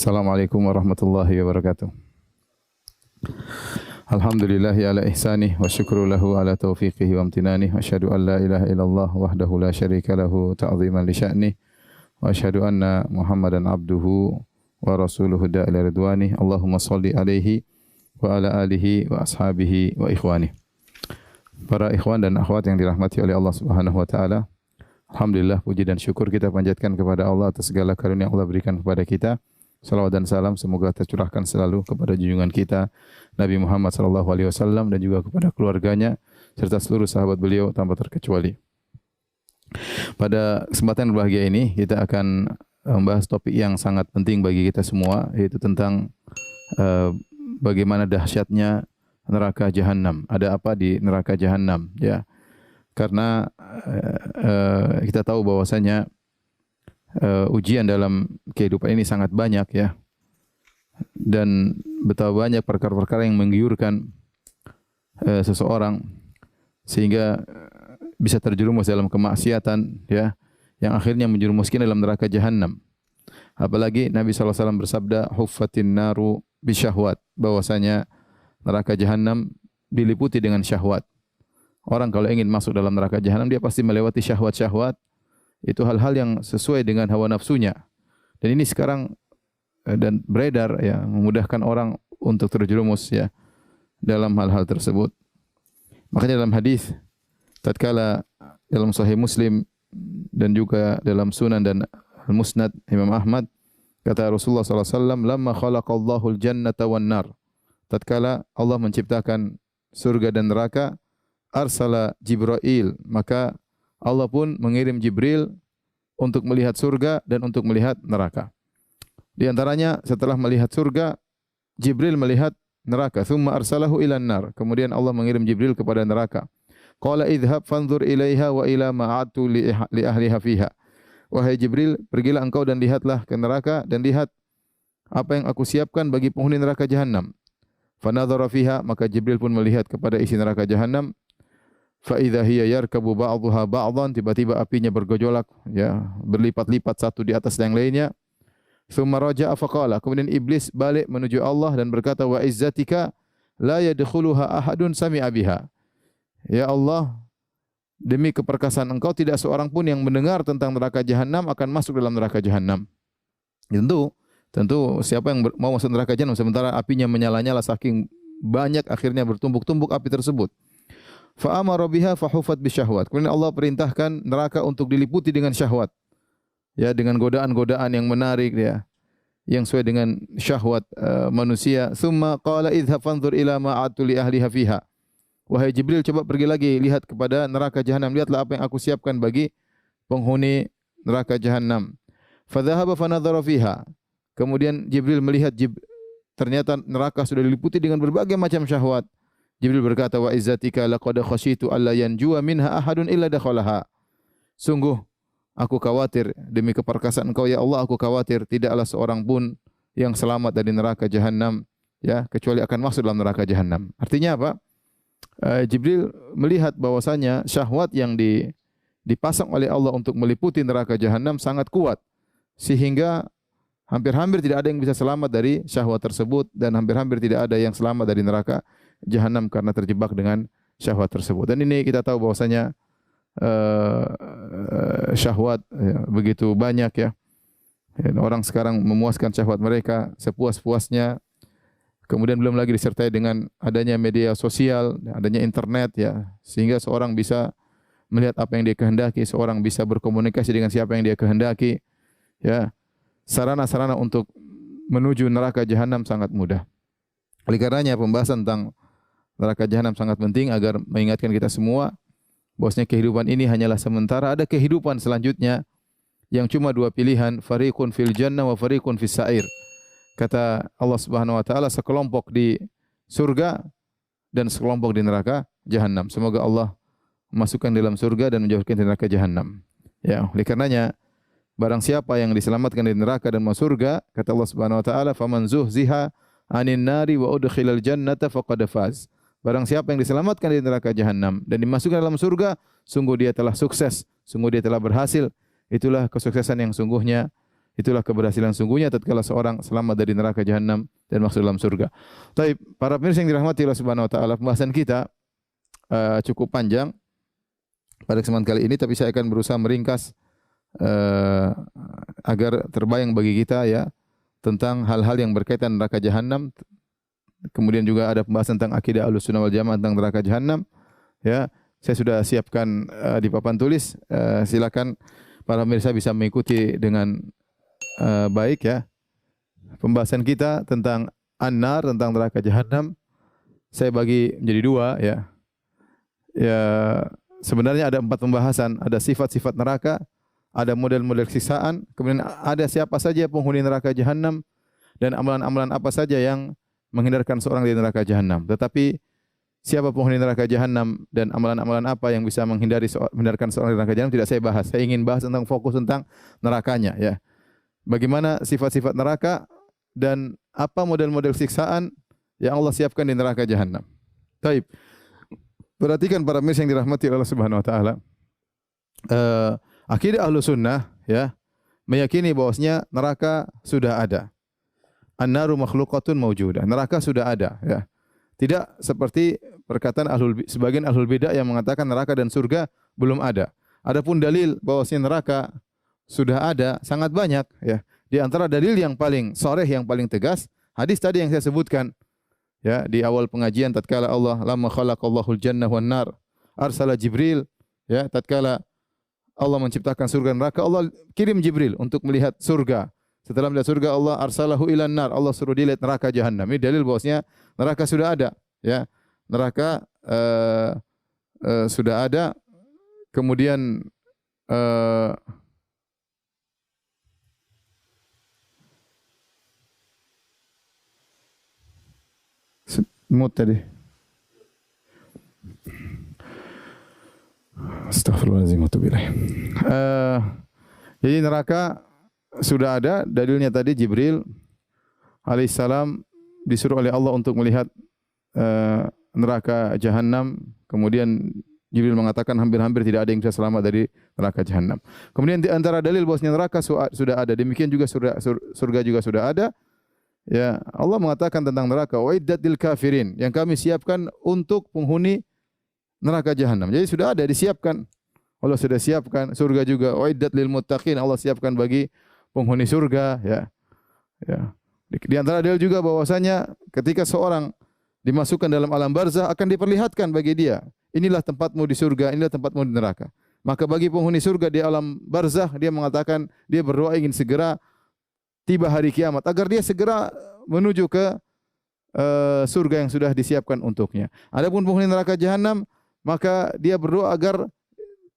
Assalamualaikum warahmatullahi wabarakatuh. Alhamdulillahi ala ihsanih wa syukru lahu ala taufiqihi wa amtinanih wa asyhadu an la ilaha illallah wahdahu la syarika lahu ta'ziman li sya'nih wa asyhadu anna Muhammadan abduhu wa rasuluhu da'ila ridwanih. Allahumma shalli alaihi wa ala alihi wa ashabihi wa ikhwanih. Para ikhwan dan akhwat yang dirahmati oleh Allah Subhanahu wa taala, alhamdulillah puji dan syukur kita panjatkan kepada Allah atas segala karunia yang Allah berikan kepada kita. Salawat dan salam semoga tercurahkan selalu kepada junjungan kita Nabi Muhammad sallallahu alaihi wasallam dan juga kepada keluarganya serta seluruh sahabat beliau tanpa terkecuali. Pada kesempatan berbahagia ini kita akan membahas topik yang sangat penting bagi kita semua, yaitu tentang bagaimana dahsyatnya neraka jahanam. Ada apa di neraka jahanam, ya. Karena kita tahu bahwasanya ujian dalam kehidupan ini sangat banyak, ya, dan betapa banyak perkara-perkara yang menggiurkan seseorang sehingga bisa terjerumus dalam kemaksiatan, ya, yang akhirnya menjerumuskan dalam neraka jahanam. Apalagi Nabi SAW bersabda, huffatin naru bisyahwat, bahwasanya neraka jahanam diliputi dengan syahwat. Orang kalau ingin masuk dalam neraka jahanam dia pasti melewati syahwat-syahwat. Itu hal-hal yang sesuai dengan hawa nafsunya. Dan ini sekarang dan beredar, ya, memudahkan orang untuk terjerumus, ya, dalam hal-hal tersebut. Makanya dalam hadis tatkala dalam Sahih Muslim dan juga dalam Sunan dan Al-Musnad Imam Ahmad, kata Rasulullah sallallahu alaihi wasallam, "Lamma khalaqallahu al-jannata wan nar." Tatkala Allah menciptakan surga dan neraka, arsala Jibril, maka Allah pun mengirim Jibril untuk melihat surga dan untuk melihat neraka. Di antaranya setelah melihat surga, Jibril melihat neraka. Thumma arsalahu ilan nar. Kemudian Allah mengirim Jibril kepada neraka. Qala idhhab fanzur ilaiha wa ila ma'atu li ahliha fiha. Wahai Jibril, pergilah engkau dan lihatlah ke neraka dan lihat apa yang aku siapkan bagi penghuni neraka jahanam. Fanadhara fiha, maka Jibril pun melihat kepada isi neraka jahanam. Fa idza hiya yarkabu ba'dhuha ba'dhan, tiba-tiba apinya bergejolak, ya, berlipat-lipat satu di atas yang lainnya. Tsumma raja'a faqala, kemudian iblis balik menuju Allah dan berkata, wa izzatika la yadkhuluha ahadun sami'a biha. Ya Allah, demi keperkasaan Engkau tidak seorang pun yang mendengar tentang neraka jahanam akan masuk dalam neraka jahanam. Tentu siapa yang mau masuk neraka jahanam sementara apinya menyala-nyala saking banyak, akhirnya bertumbuk-tumbuk api tersebut. Fa amara biha fa hufat bisyahwat. Kemudian Allah perintahkan neraka untuk diliputi dengan syahwat. Ya, dengan godaan-godaan yang menarik, ya, yang sesuai dengan syahwat manusia. Tsumma qala idhhab fanzur ila ma a'tu li ahliha fiha. Wahai Jibril, coba pergi lagi lihat kepada neraka jahanam, lihatlah apa yang aku siapkan bagi penghuni neraka jahanam. Fa dhahaba fa nadhara fiha. Kemudian Jibril melihat ternyata neraka sudah diliputi dengan berbagai macam syahwat. Jibril berkata, wa izzatika laqad khasyitu alla yanjuwa minha ahadun illa dakhalaha. Sungguh aku khawatir, demi keperkasaan Engkau ya Allah, aku khawatir tidaklah seorang pun yang selamat dari neraka jahanam, ya, kecuali akan masuk dalam neraka jahanam. Artinya apa? Jibril melihat bahwasanya syahwat yang dipasang oleh Allah untuk meliputi neraka jahanam sangat kuat, sehingga hampir-hampir tidak ada yang bisa selamat dari syahwat tersebut, dan hampir-hampir tidak ada yang selamat dari neraka jahanam karena terjebak dengan syahwat tersebut. Dan ini kita tahu bahwasanya syahwat, ya, begitu banyak, ya. Orang sekarang memuaskan syahwat mereka sepuas-puasnya. Kemudian belum lagi disertai dengan adanya media sosial, adanya internet, ya, sehingga seorang bisa melihat apa yang dia kehendaki, seorang bisa berkomunikasi dengan siapa yang dia kehendaki, ya. Sarana-sarana untuk menuju neraka jahanam sangat mudah. Oleh karenanya pembahasan tentang neraka jahanam sangat penting agar mengingatkan kita semua bahwasanya kehidupan ini hanyalah sementara. Ada kehidupan selanjutnya yang cuma dua pilihan, fariqun fil jannah wa fariqun fis sa'ir. Kata Allah Subhanahu wa taala, sekelompok di surga dan sekelompok di neraka jahanam. Semoga Allah masukkan dalam surga dan menjauhkan dari neraka jahanam. Ya, oleh karenanya barang siapa yang diselamatkan dari neraka dan masuk surga, kata Allah Subhanahu wa taala, faman zuhziha 'anil nari wa udkhilal jannata faqad faz. Barang siapa yang diselamatkan dari neraka jahanam dan dimasukkan dalam surga, sungguh dia telah sukses, sungguh dia telah berhasil. Itulah kesuksesan yang sungguhnya Itulah keberhasilan sungguhnya tatkala seorang selamat dari neraka jahanam dan masuk dalam surga. Baik, para pemirsa yang dirahmati Allah Subhanahu wa taala, pembahasan kita cukup panjang pada kesempatan kali ini, tapi saya akan berusaha meringkas agar terbayang bagi kita ya tentang hal-hal yang berkaitan neraka jahanam. Kemudian juga ada pembahasan tentang akidah Ahlussunnah wal Jamaah tentang neraka jahanam. Ya, saya sudah siapkan di papan tulis. Silakan para pemirsa bisa mengikuti dengan baik ya. Pembahasan kita tentang an-nar, tentang neraka jahanam, saya bagi menjadi dua ya. Ya, sebenarnya ada 4 pembahasan. Ada sifat-sifat neraka, ada model-model siksaan, kemudian ada siapa saja penghuni neraka jahanam, dan amalan-amalan apa saja yang menghindarkan seorang dari neraka jahanam. Tetapi siapa penghuni neraka jahanam dan amalan-amalan apa yang bisa menghindarkan seorang dari neraka jahanam tidak saya bahas. Saya ingin bahas tentang fokus tentang nerakanya ya. Bagaimana sifat-sifat neraka dan apa model-model siksaan yang Allah siapkan di neraka jahanam. Baik. Perhatikan para pemirsa yang dirahmati Allah Subhanahu wa taala. Akidah Ahlussunnah ya meyakini bahwasanya neraka sudah ada. An-naru makhluqatun mawjudah. Neraka sudah ada ya. Tidak seperti perkataan sebagian ahlul bidah yang mengatakan neraka dan surga belum ada. Adapun dalil bahwasanya neraka sudah ada sangat banyak ya. Di antara dalil yang paling sharih, yang paling tegas, hadis tadi yang saya sebutkan ya di awal pengajian tatkala Allah lamma khalaqallahul jannah wan nar arsala Jibril ya tatkala Allah menciptakan surga dan neraka, Allah kirim Jibril untuk melihat surga. Setelah melihat surga, Allah arsalahu ilan nar, Allah suruh dilihat neraka jahanam. Ini dalil bahwasanya neraka sudah ada, ya. Neraka sudah ada. Kemudian mut tadi. Astaghfirullahaladzim wa atubu ilaih. Jadi neraka sudah ada, dalilnya tadi Jibril alaihissalam disuruh oleh Allah untuk melihat neraka jahanam. Kemudian Jibril mengatakan hampir-hampir tidak ada yang bisa selamat dari neraka jahanam. Kemudian di antara dalil bahwasanya neraka sudah ada, demikian juga surga juga sudah ada. Ya, Allah mengatakan tentang neraka, wa'iddat lil kafirin, yang kami siapkan untuk penghuni neraka jahanam. Jadi sudah ada, disiapkan. Allah sudah siapkan. Surga juga, wa'iddat lil muttaqin, Allah siapkan bagi penghuni surga, ya. Ya. Di antara dalil juga bahwasanya ketika seorang dimasukkan dalam alam barzah akan diperlihatkan bagi dia, inilah tempatmu di surga, inilah tempatmu di neraka. Maka bagi penghuni surga di alam barzah, dia mengatakan, dia berdoa ingin segera tiba hari kiamat agar dia segera menuju ke surga yang sudah disiapkan untuknya. Adapun penghuni neraka jahanam, maka dia berdoa agar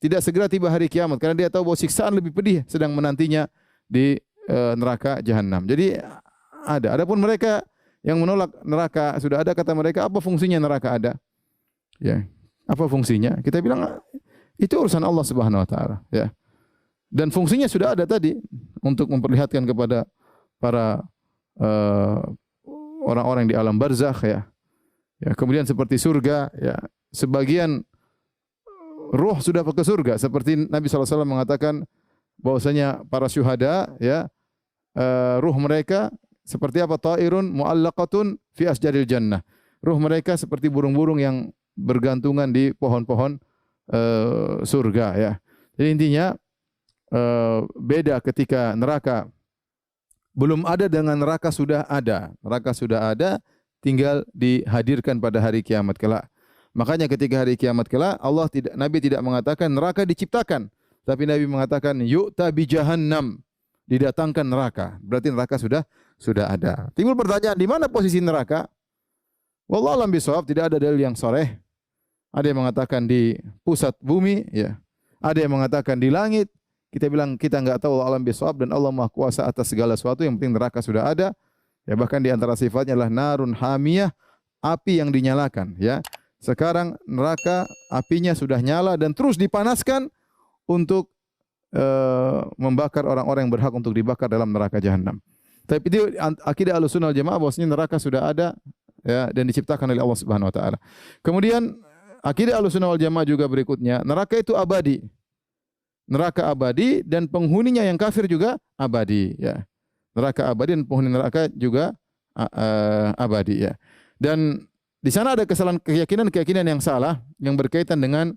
tidak segera tiba hari kiamat karena dia tahu bahwa siksaan lebih pedih sedang menantinya di neraka jahanam. Jadi ada. Adapun mereka yang menolak neraka sudah ada, kata mereka, apa fungsinya neraka ada? Ya, apa fungsinya? Kita bilang itu urusan Allah Subhanahu wa taala, ya. Dan fungsinya sudah ada tadi untuk memperlihatkan kepada para orang-orang di alam barzakh, ya. Ya, kemudian seperti surga, ya, sebagian ruh sudah ke surga, seperti Nabi SAW mengatakan bahwasanya para syuhada, ya, ruh mereka seperti apa? Ta'irun mu'allaqatun fi asjaril jannah. Ruh mereka seperti burung-burung yang bergantungan di pohon-pohon surga, ya. Jadi intinya beda ketika neraka belum ada dengan neraka sudah ada. Neraka sudah ada, tinggal dihadirkan pada hari kiamat kelak. Makanya ketika hari kiamat kelak, Nabi tidak mengatakan neraka diciptakan, tapi Nabi mengatakan yu'ta bi jahannam, didatangkan neraka. Berarti neraka sudah ada. Timbul pertanyaan, di mana posisi neraka? Wallahu a'lam bishawab, tidak ada dalil yang sharih. Ada yang mengatakan di pusat bumi, ya. Ada yang mengatakan di langit. Kita bilang kita enggak tahu, alam bisawab, dan Allah Maha Kuasa atas segala sesuatu. Yang penting neraka sudah ada. Ya, bahkan di antara sifatnya adalah narun hamiyah, api yang dinyalakan, ya. Sekarang neraka apinya sudah nyala dan terus dipanaskan untuk membakar orang-orang yang berhak untuk dibakar dalam neraka jahanam. Tapi itu akidah Ahlussunnah wal Jamaah bahwasanya neraka sudah ada, ya, dan diciptakan oleh Allah Subhanahu wa taala. Kemudian akidah Ahlussunnah wal Jamaah juga berikutnya, neraka itu abadi. neraka abadi dan penghuninya yang kafir juga abadi ya. Neraka abadi dan penghuni neraka juga abadi ya. Dan di sana ada kesalahan keyakinan yang salah yang berkaitan dengan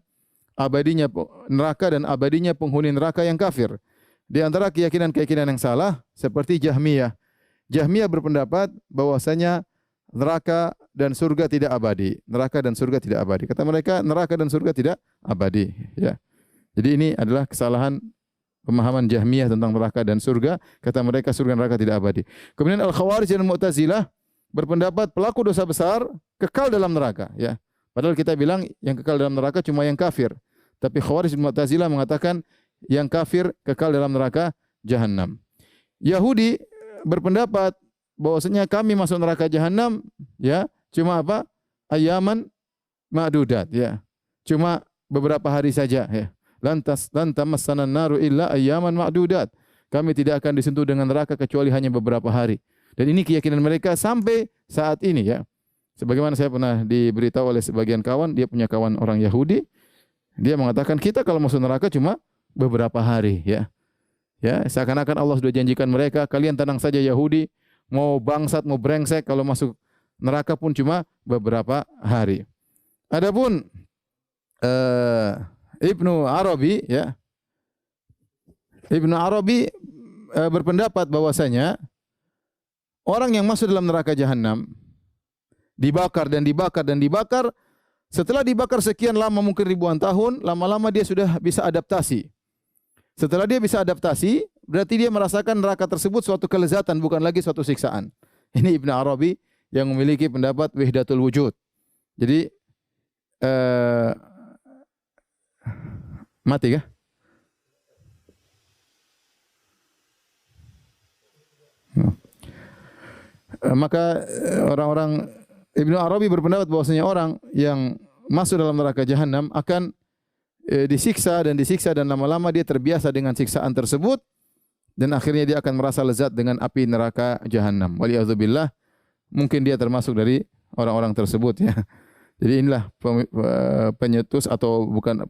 abadinya neraka dan abadinya penghuni neraka yang kafir. Di antara keyakinan yang salah seperti Jahmiyah. Jahmiyah berpendapat bahwasanya neraka dan surga tidak abadi. Neraka dan surga tidak abadi. Kata mereka neraka dan surga tidak abadi ya. Jadi ini adalah kesalahan pemahaman Jahmiyah tentang neraka dan surga. Kata mereka surga dan neraka tidak abadi. Kemudian Al-Khawarij dan Mu'tazilah berpendapat pelaku dosa besar kekal dalam neraka ya. Padahal kita bilang yang kekal dalam neraka cuma yang kafir. Tapi Khawarij dan Mu'tazilah mengatakan yang kafir kekal dalam neraka Jahannam. Yahudi berpendapat bahwasanya kami masuk neraka Jahannam ya cuma apa? Ayaman ma'dudat ya. Cuma beberapa hari saja ya. Lantas tamassanan naru illa ayaman ma'dudat. Kami tidak akan disentuh dengan neraka kecuali hanya beberapa hari. Dan ini keyakinan mereka sampai saat ini ya. Sebagaimana saya pernah diberitahu oleh sebagian kawan, dia punya kawan orang Yahudi, dia mengatakan kita kalau masuk neraka cuma beberapa hari ya. Ya, seakan-akan Allah sudah janjikan mereka, kalian tenang saja Yahudi, mau bangsat, mau brengsek, kalau masuk neraka pun cuma beberapa hari. Adapun Ibnu Arabi ya. Ibnu Arabi berpendapat bahwasanya orang yang masuk dalam neraka Jahannam dibakar dan dibakar dan dibakar, setelah dibakar sekian lama mungkin ribuan tahun, lama-lama dia sudah bisa adaptasi. Setelah dia bisa adaptasi, berarti dia merasakan neraka tersebut suatu kelezatan, bukan lagi suatu siksaan. Ini Ibnu Arabi yang memiliki pendapat wahdatul wujud. Jadi mati kah? Maka orang-orang Ibnu Arabi berpendapat bahwasanya orang yang masuk dalam neraka Jahannam akan disiksa dan lama-lama dia terbiasa dengan siksaan tersebut dan akhirnya dia akan merasa lezat dengan api neraka Jahannam. Waliyadzubillah, mungkin dia termasuk dari orang-orang tersebut ya. Jadi inilah penyetus atau bukan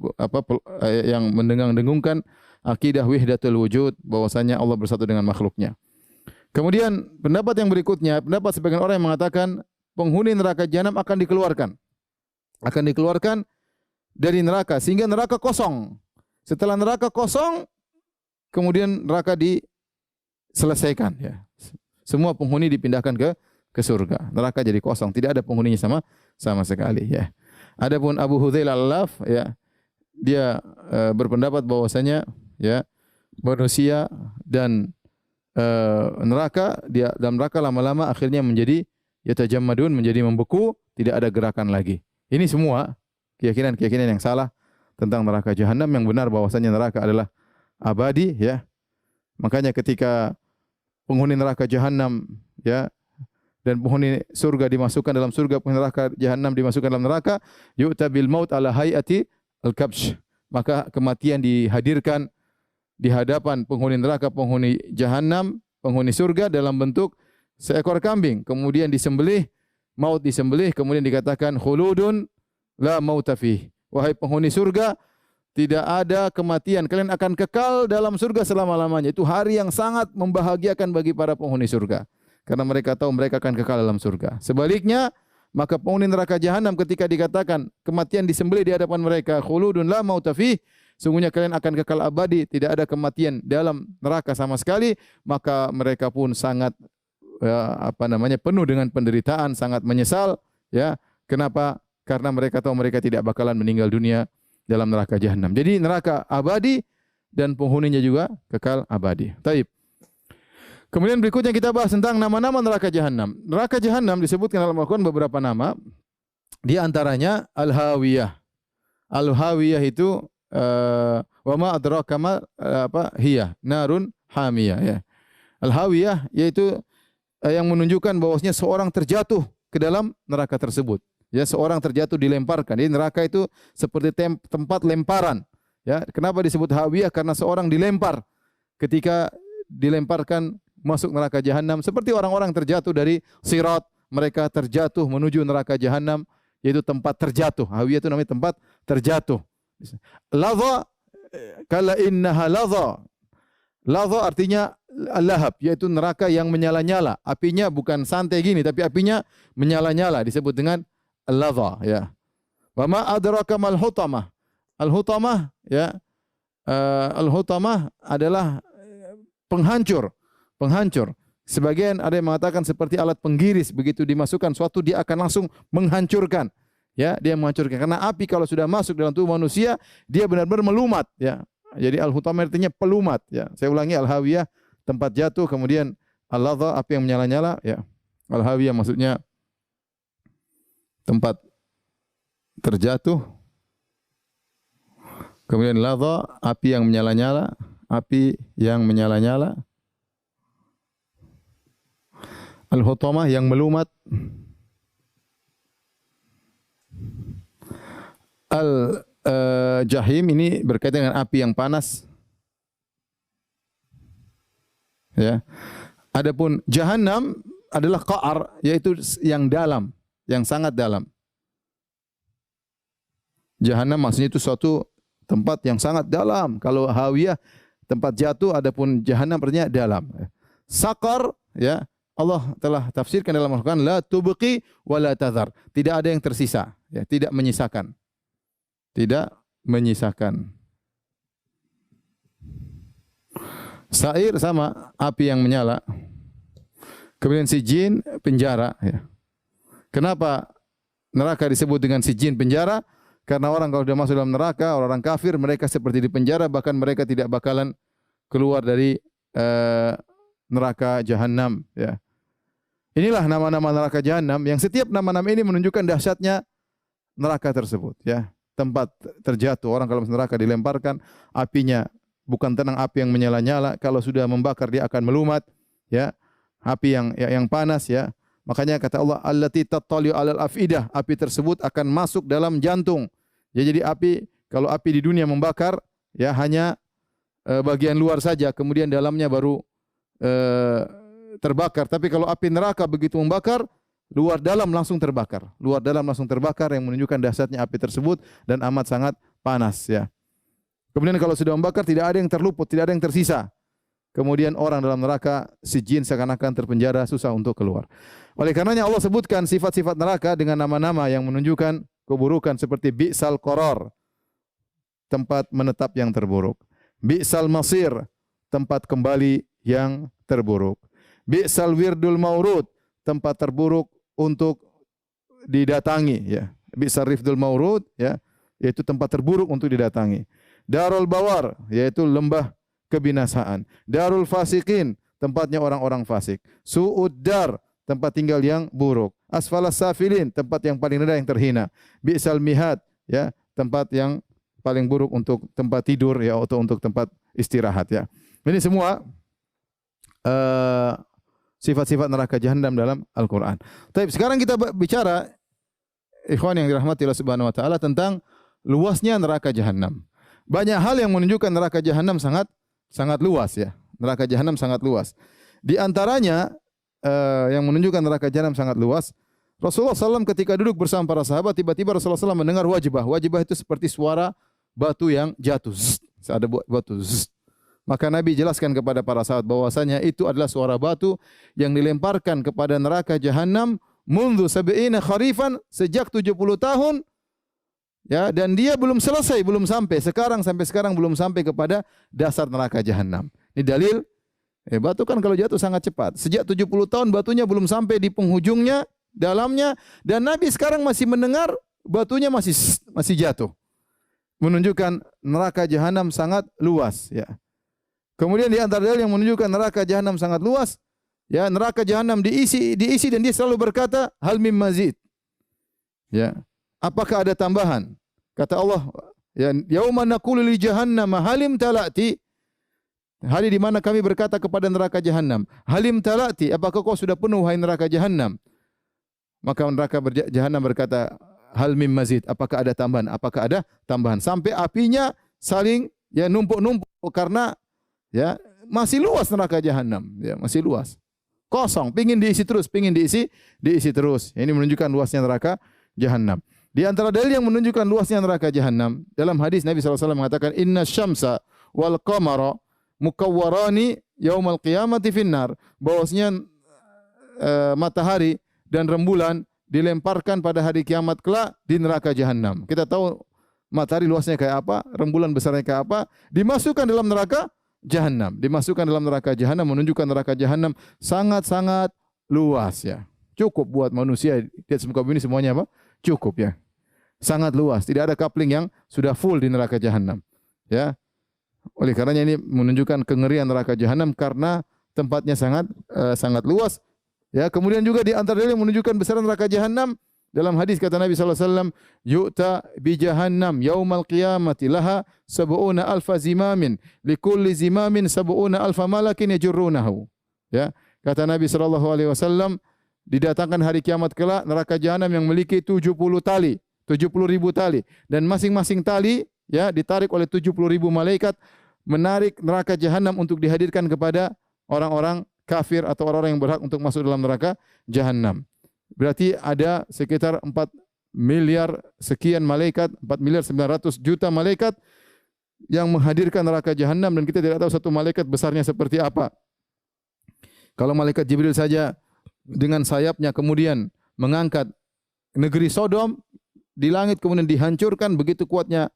yang mendengung-dengungkan akidah wahdatul wujud, bahwasanya Allah bersatu dengan makhluknya. Kemudian pendapat yang berikutnya, pendapat sebagian orang yang mengatakan penghuni neraka Jahannam akan dikeluarkan dari neraka sehingga neraka kosong. Setelah neraka kosong, kemudian neraka diselesaikan ya. Semua penghuni dipindahkan ke surga. Neraka jadi kosong, tidak ada penghuninya sama sekali ya. Adapun Abu Hudzail Al-Laf ya, dia berpendapat bahwasanya ya manusia dan neraka, dia dalam neraka lama-lama akhirnya menjadi yatajammadun, menjadi membeku, tidak ada gerakan lagi. Ini semua keyakinan yang salah tentang neraka Jahannam. Yang benar bahwasanya neraka adalah abadi ya. Makanya ketika penghuni neraka Jahannam ya dan penghuni surga dimasukkan dalam surga, penghuni neraka Jahannam dimasukkan dalam neraka, yu'ta bil maut ala hayati al-kabsh. Maka kematian dihadirkan di hadapan penghuni neraka, penghuni Jahannam, penghuni surga dalam bentuk seekor kambing. Kemudian disembelih, maut disembelih, kemudian dikatakan khuludun la mauta fih. Wahai penghuni surga, tidak ada kematian. Kalian akan kekal dalam surga selama-lamanya. Itu hari yang sangat membahagiakan bagi para penghuni surga. Karena mereka tahu mereka akan kekal dalam surga. Sebaliknya, maka penghuni neraka Jahannam ketika dikatakan kematian disembelih di hadapan mereka, khuludun la mauta fih, sungguhnya kalian akan kekal abadi, tidak ada kematian dalam neraka sama sekali, maka mereka pun sangat penuh dengan penderitaan, sangat menyesal ya. Kenapa? Karena mereka tahu mereka tidak bakalan meninggal dunia dalam neraka Jahannam. Jadi neraka abadi dan penghuninya juga kekal abadi. Taib. Kemudian berikutnya kita bahas tentang nama-nama neraka Jahannam. Neraka Jahannam disebutkan dalam Al-Quran beberapa nama. Di antaranya Al-Hawiyah. Al-Hawiyah itu wa ma adraka ma hiya narun hamiyah ya. Al-Hawiyah yaitu yang menunjukkan bahwasanya seorang terjatuh ke dalam neraka tersebut. Ya, seorang terjatuh dilemparkan. Jadi neraka itu seperti tempat lemparan. Ya, kenapa disebut hawiyah? Karena seorang dilempar. Ketika dilemparkan masuk neraka Jahannam, seperti orang-orang terjatuh dari sirat, mereka terjatuh menuju neraka Jahannam, yaitu tempat terjatuh. Hawiyah itu namanya tempat terjatuh. Ladha kala innaha ladha. Ladha artinya lahab, yaitu neraka yang menyala-nyala. Apinya bukan santai gini, tapi apinya menyala-nyala, disebut dengan ladha, ya. Wa ma adraka mal hutamah. Al-hutamah, ya. Al-hutamah adalah penghancur, penghancur. Sebagian ada yang mengatakan seperti alat penggiris, begitu dimasukkan suatu dia akan langsung menghancurkan. Ya, dia menghancurkan. Karena api kalau sudah masuk dalam tubuh manusia, dia benar-benar melumat, ya. Jadi al-hutamah artinya pelumat, ya. Saya ulangi, al-hawiyah tempat jatuh, kemudian al-ladha api yang menyala-nyala, ya. Al-hawiyah maksudnya tempat terjatuh. Kemudian ladha api yang menyala-nyala, api yang menyala-nyala. Al-hutamah yang melumat. Al-jahim ini berkaitan dengan api yang panas. Ya. Adapun jahannam adalah qa'ar, yaitu yang dalam, yang sangat dalam. Jahannam maksudnya itu suatu tempat yang sangat dalam. Kalau hawiyah tempat jatuh, adapun jahannam artinya dalam. Saqar, ya, Allah telah tafsirkan dalam Al-Quran, la tubqi wa la tadhar. Tidak ada yang tersisa, ya, tidak menyisakan. Tidak menyisakan. Sa'ir sama api yang menyala. Kemudian sijin penjara, ya. Kenapa neraka disebut dengan sijin penjara? Karena orang kalau sudah masuk dalam neraka, orang kafir, mereka seperti di penjara, bahkan mereka tidak bakalan keluar dari neraka jahanam, ya. Inilah nama-nama neraka jahanam yang setiap nama-nama ini menunjukkan dahsyatnya neraka tersebut, ya. Tempat terjatuh, orang kalau masuk neraka dilemparkan, apinya bukan tenang, api yang menyala-nyala, kalau sudah membakar dia akan melumat, ya. Api yang panas, ya. Makanya kata Allah, allati tattali'u 'alal afidah, api tersebut akan masuk dalam jantung. Ya, jadi api, kalau api di dunia membakar, ya, hanya bagian luar saja, kemudian dalamnya baru terbakar. Tapi kalau api neraka begitu membakar, luar dalam langsung terbakar. Luar dalam langsung terbakar, yang menunjukkan dahsyatnya api tersebut dan amat sangat panas, ya. Kemudian kalau sudah membakar tidak ada yang terluput, tidak ada yang tersisa. Kemudian orang dalam neraka sijin seakan-akan terpenjara, susah untuk keluar. Oleh karenanya Allah sebutkan sifat-sifat neraka dengan nama-nama yang menunjukkan keburukan, seperti bi'sal qarar, tempat menetap yang terburuk. Bi'sal masir, tempat kembali yang terburuk. Bi'sal wirdul maurud, tempat terburuk untuk didatangi, ya. Bi'sal rifdul maurud, ya, yaitu tempat terburuk untuk didatangi. Darul bawar, yaitu lembah kebinasaan. Darul fasikin, tempatnya orang-orang fasik. Su'uddar, tempat tinggal yang buruk. Asfalas safilin, tempat yang paling rendah, yang terhina. Bi'sal mihad, ya, tempat yang paling buruk untuk tempat tidur, ya, atau untuk tempat istirahat, ya. Ini semua sifat-sifat neraka jahanam dalam Al-Quran. Tapi sekarang kita bicara, ikhwan yang dirahmati Allah Subhanahu wa taala, tentang luasnya neraka jahanam. Banyak hal yang menunjukkan neraka jahanam sangat luas, ya. Neraka jahanam sangat luas. Di antaranya yang menunjukkan neraka jahanam sangat luas, Rasulullah SAW ketika duduk bersama para sahabat, tiba-tiba Rasulullah SAW mendengar wajibah. Wajibah itu seperti suara batu yang jatuh. Zzz, ada batu. Zzz. Maka Nabi jelaskan kepada para sahabat bahwasanya itu adalah suara batu yang dilemparkan kepada neraka jahanam mundu sab'ina kharifan, sejak 70 tahun. Ya, dan dia belum selesai, belum sampai sekarang belum sampai kepada dasar neraka jahanam. Ini dalil, batu kan kalau jatuh sangat cepat. Sejak 70 tahun batunya belum sampai di penghujungnya, dalamnya, dan Nabi sekarang masih mendengar batunya masih jatuh. Menunjukkan neraka jahanam sangat luas, ya. Kemudian di antara dalil yang menunjukkan neraka jahanam sangat luas, ya, neraka jahanam diisi dan dia selalu berkata, hal mim mazid. Ya. Apakah ada tambahan? Kata Allah, ya, yauma naqulu li jahannam halim talati. Hari di mana kami berkata kepada neraka jahanam, halim talati, apakah kau sudah penuh wahai neraka jahanam? Maka neraka jahanam berkata, hal mim mazid, apakah ada tambahan? Apakah ada tambahan? Sampai apinya saling, ya, numpuk-numpuk karena, ya, masih luas neraka jahanam, ya, masih luas. Kosong, pingin diisi terus. Ini menunjukkan luasnya neraka jahanam. Di antara dalil yang menunjukkan luasnya neraka jahanam, dalam hadis Nabi SAW mengatakan, Inna syamsa wal qamara mukawwarani yaumal qiyamati finnar. Bahwasanya matahari dan rembulan dilemparkan pada hari kiamat kelak di neraka jahanam. Kita tahu matahari luasnya kayak apa, rembulan besarnya kayak apa, dimasukkan dalam neraka jahanam. Dimasukkan dalam neraka jahanam menunjukkan neraka jahanam sangat-sangat luas ya. Cukup buat manusia di atas muka bumi ini semuanya apa? Cukup ya. Sangat luas, tidak ada coupling yang sudah full di neraka jahanam. Ya. Oleh karenanya ini menunjukkan kengerian neraka jahanam karena tempatnya sangat luas. Ya, kemudian juga di antara dalil yang menunjukkan besaran neraka jahanam dalam hadis kata Nabi sallallahu alaihi wasallam, "Yu'ta bi jahannam yaumal qiyamati laha sab'una alfa zimamin, likulli zimamin sab'una alfa malakin yajurrunahu." Ya, kata Nabi sallallahu alaihi wasallam, didatangkan hari kiamat kelak neraka jahanam yang memiliki 70 tali, 70.000 tali, dan masing-masing tali ya ditarik oleh 70.000 malaikat menarik neraka jahanam untuk dihadirkan kepada orang-orang kafir atau orang-orang yang berhak untuk masuk dalam neraka jahanam. Berarti ada sekitar 4 miliar sekian malaikat, 4 miliar 900 juta malaikat yang menghadirkan neraka jahanam, dan kita tidak tahu satu malaikat besarnya seperti apa. Kalau malaikat Jibril saja dengan sayapnya kemudian mengangkat negeri Sodom di langit kemudian dihancurkan, begitu kuatnya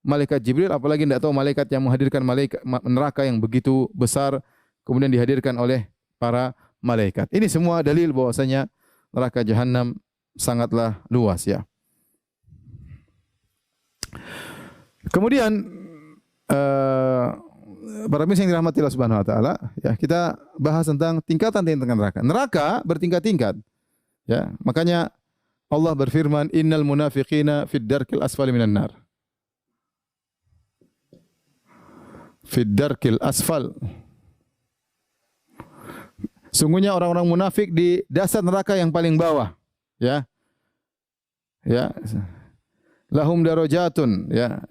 malaikat Jibril, apalagi tidak tahu malaikat yang menghadirkan malaikat neraka yang begitu besar kemudian dihadirkan oleh para malaikat. Ini semua dalil bahwasanya neraka jahanam sangatlah luas ya. Kemudian para pemirsa yang dirahmati Allah Subhanahu wa taala, ya, kita bahas tentang tingkatan-tingkatan neraka. Neraka bertingkat-tingkat. Ya, makanya Allah berfirman, "Innal munafiqina fid darkil asfali minan nar." Fid darkil asfal. Sungguhnya orang-orang munafik di dasar neraka yang paling bawah, ya. Ya. Lahum darajatun, ya.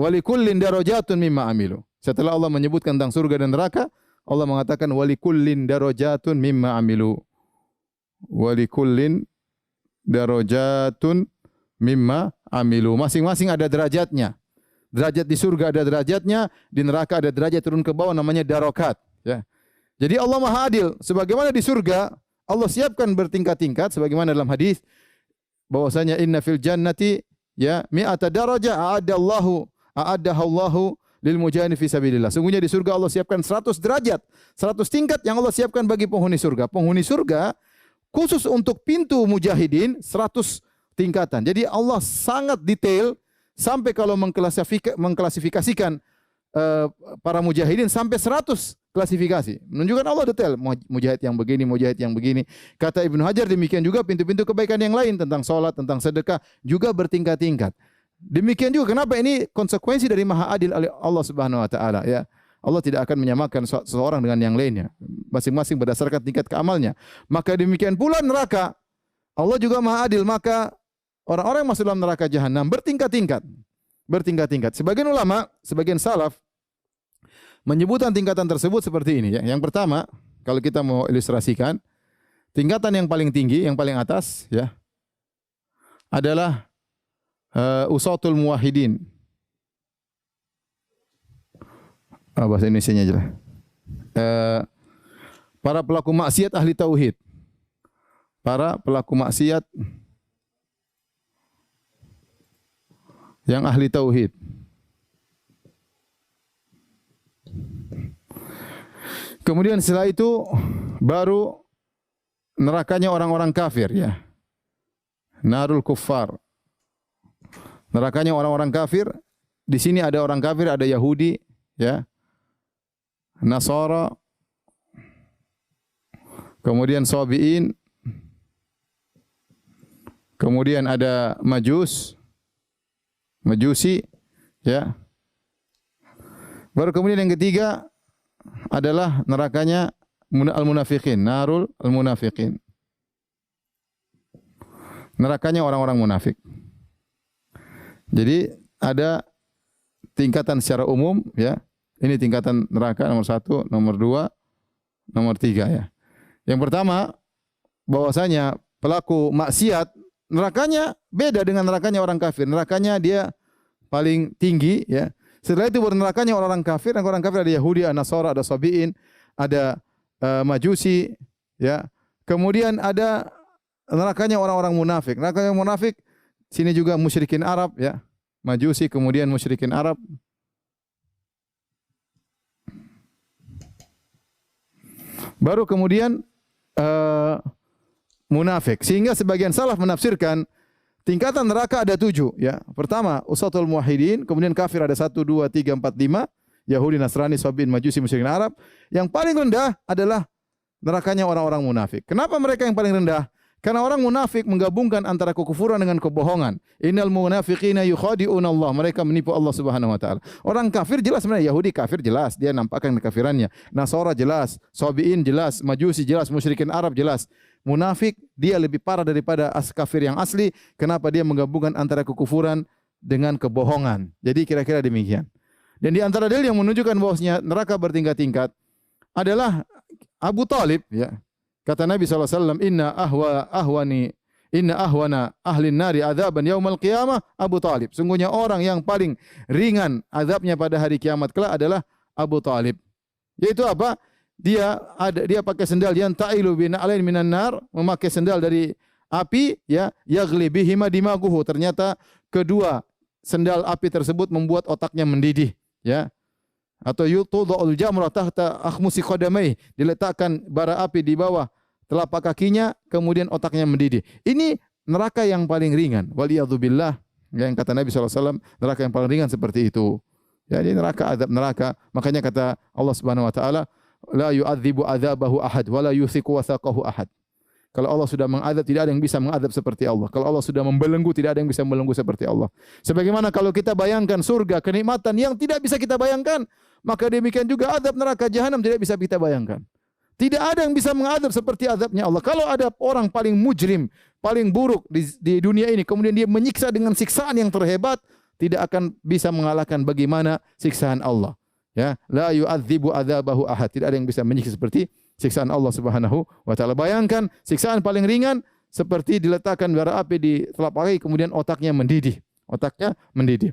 Walikullin darajatun mimma amilu. Setelah Allah menyebutkan tentang surga dan neraka, Allah mengatakan walikullin darajatun mimma amilu. Walikullin darajatun mimma amilu. Masing-masing ada derajatnya. Derajat di surga ada derajatnya, di neraka ada derajat turun ke bawah namanya darokat. Ya. Jadi Allah Maha Adil. Sebagaimana di surga Allah siapkan bertingkat-tingkat, sebagaimana dalam hadis bahwasanya inna fil jannati ya mi'ata darajah a'addahallahu lil mujahidin fi sabilillah. Sungguhnya di surga Allah siapkan 100 derajat, 100 tingkat yang Allah siapkan bagi penghuni surga. Penghuni surga khusus untuk pintu mujahidin 100 tingkatan. Jadi Allah sangat detail sampai kalau mengklasifikasikan para mujahidin sampai 100 klasifikasi. Menunjukkan Allah detail. Mujahid yang begini, mujahid yang begini. Kata Ibnu Hajar demikian juga pintu-pintu kebaikan yang lain tentang salat, tentang sedekah juga bertingkat-tingkat. Demikian juga kenapa ini konsekuensi dari Maha Adil Allah Subhanahu wa taala ya. Allah tidak akan menyamakan seseorang dengan yang lainnya. Masing-masing berdasarkan tingkat keamalnya. Maka demikian pula neraka. Allah juga Maha Adil, maka orang-orang yang masuk dalam neraka jahanam bertingkat-tingkat. Bertingkat-tingkat. Sebagian ulama, sebagian salaf menyebutkan tingkatan tersebut seperti ini ya. Yang pertama, kalau kita mau ilustrasikan, tingkatan yang paling tinggi, yang paling atas ya adalah usatul muwahhidin. Bahasa Indonesianya aja lah. Para pelaku maksiat ahli tauhid. Para pelaku maksiat yang ahli tauhid. Kemudian setelah itu baru nerakanya orang-orang kafir ya. Narul kuffar. Nerakanya orang-orang kafir. Di sini ada orang kafir, ada Yahudi ya. Nasara. Kemudian Sabi'in. Kemudian ada Majusi ya. Baru kemudian yang ketiga adalah nerakanya al-munafiqin, narul al-munafiqin. Nerakanya orang-orang munafik. Jadi ada tingkatan secara umum ya. Ini tingkatan neraka nomor 1, nomor 2, nomor 3 ya. Yang pertama bahwasanya pelaku maksiat, nerakanya beda dengan nerakanya orang kafir. Nerakanya dia paling tinggi ya. Setelah itu baru nerakanya orang-orang kafir. Orang kafir ada Yahudi, ada Nasara, ada Sabi'in, ada Majusi ya. Kemudian ada nerakanya orang-orang munafik. Nerakanya munafik sini juga musyrikin Arab ya. Majusi kemudian musyrikin Arab. Baru kemudian munafik. Sehingga sebagian salaf menafsirkan tingkatan neraka ada 7 ya. Pertama, usatul muwahhidin, kemudian kafir ada 1 2 3 4 5, Yahudi, Nasrani, Sabi'in, Majusi, musyrikin Arab. Yang paling rendah adalah nerakanya orang-orang munafik. Kenapa mereka yang paling rendah? Karena orang munafik menggabungkan antara kekufuran dengan kebohongan. Innal munafiqina yukhadi'una Allah. Mereka menipu Allah Subhanahu wa taala. Orang kafir jelas sebenarnya, Yahudi kafir jelas, dia nampakkan kekafirannya. Nasara jelas, Sabi'in jelas, Majusi jelas, musyrikin Arab jelas. Munafik dia lebih parah daripada kafir yang asli. Kenapa? Dia menggabungkan antara kekufuran dengan kebohongan. Jadi kira-kira demikian. Dan di antara dalil yang menunjukkan bahwasanya neraka bertingkat-tingkat adalah Abu Talib ya. Kata Nabi SAW, inna ahwana ahlin nari adzaban yaumal qiyamah Abu Talib. Sungguhnya orang yang paling ringan azabnya pada hari kiamat kelak adalah Abu Talib. Yaitu apa? Dia pakai sendal yang ta'ilu bina'alain minan nar, memakai sendal dari api ya, yaghli bihima dimaguhu. Ternyata kedua sendal api tersebut membuat otaknya mendidih ya. Atau yutudul jamrah tahta akhmusi qadamai, diletakkan bara api di bawah telapak kakinya, kemudian otaknya mendidih. Ini neraka yang paling ringan. Waliyadzubillah, yang kata Nabi SAW, neraka yang paling ringan seperti itu. Jadi neraka, azab neraka. Makanya kata Allah Subhanahu Wa Taala, la yu'adzibu adzabahu ahad, wa la yuthiqu wathaqahu ahad. Kalau Allah sudah mengadab, tidak ada yang bisa mengadab seperti Allah. Kalau Allah sudah membelenggu, tidak ada yang bisa membelenggu seperti Allah. Sebagaimana kalau kita bayangkan surga, kenikmatan yang tidak bisa kita bayangkan, maka demikian juga azab neraka jahanam tidak bisa kita bayangkan. Tidak ada yang bisa mengadab seperti azabnya Allah. Kalau ada orang paling mujrim, paling buruk di dunia ini, kemudian dia menyiksa dengan siksaan yang terhebat, tidak akan bisa mengalahkan bagaimana siksaan Allah. Ya, la yu'adzibu adzabahu ahad. Tidak ada yang bisa menyiksa seperti siksaan Allah Subhanahu wa taala. Bayangkan siksaan paling ringan seperti diletakkan bara api di telapak kaki, kemudian otaknya mendidih. Otaknya mendidih.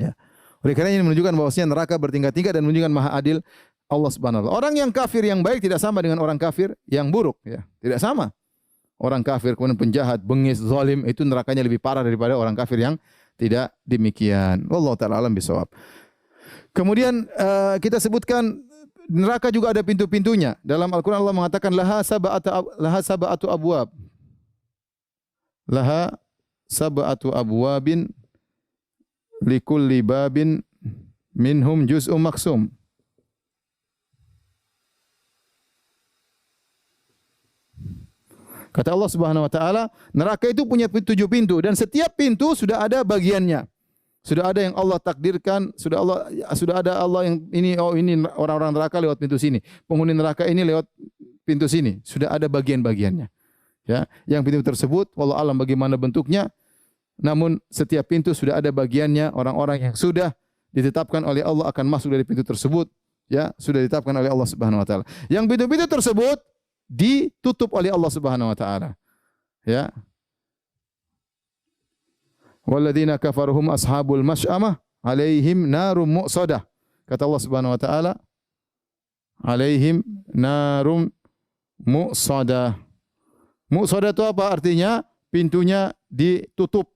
Ya. Oleh karena ini menunjukkan bahwasanya neraka bertingkat-tingkat dan menunjukkan maha adil Allah Subhanahu wa taala. Orang yang kafir yang baik tidak sama dengan orang kafir yang buruk ya. Tidak sama. Orang kafir kemudian penjahat, bengis, zalim, itu nerakanya lebih parah daripada orang kafir yang tidak demikian. Wallahu taala alam bisawab. Kemudian kita sebutkan neraka juga ada pintu-pintunya. Dalam Al-Qur'an Allah mengatakan laha sab'atu abwab. Laha sab'atu abwabin likulli babin minhum juz'um maksum. Kata Allah Subhanahu wa taala, neraka itu punya 7 pintu dan setiap pintu sudah ada bagiannya. Sudah ada yang Allah takdirkan, sudah ada Allah yang ini orang-orang neraka lewat pintu sini. Penghuni neraka ini lewat pintu sini. Sudah ada bagian-bagiannya. Ya, yang pintu tersebut wallahu alam bagaimana bentuknya. Namun setiap pintu sudah ada bagiannya, orang-orang yang sudah ditetapkan oleh Allah akan masuk dari pintu tersebut, ya, sudah ditetapkan oleh Allah Subhanahu wa taala. Yang pintu-pintu tersebut ditutup oleh Allah Subhanahu wa taala. Ya. Walladzina kafaruhum ashabul masy'amah alaihim narum mu'sadah. Kata Allah Subhanahu wa taala, alaihim narum mu'sadah. Mu'sadah itu apa artinya? Pintunya ditutup.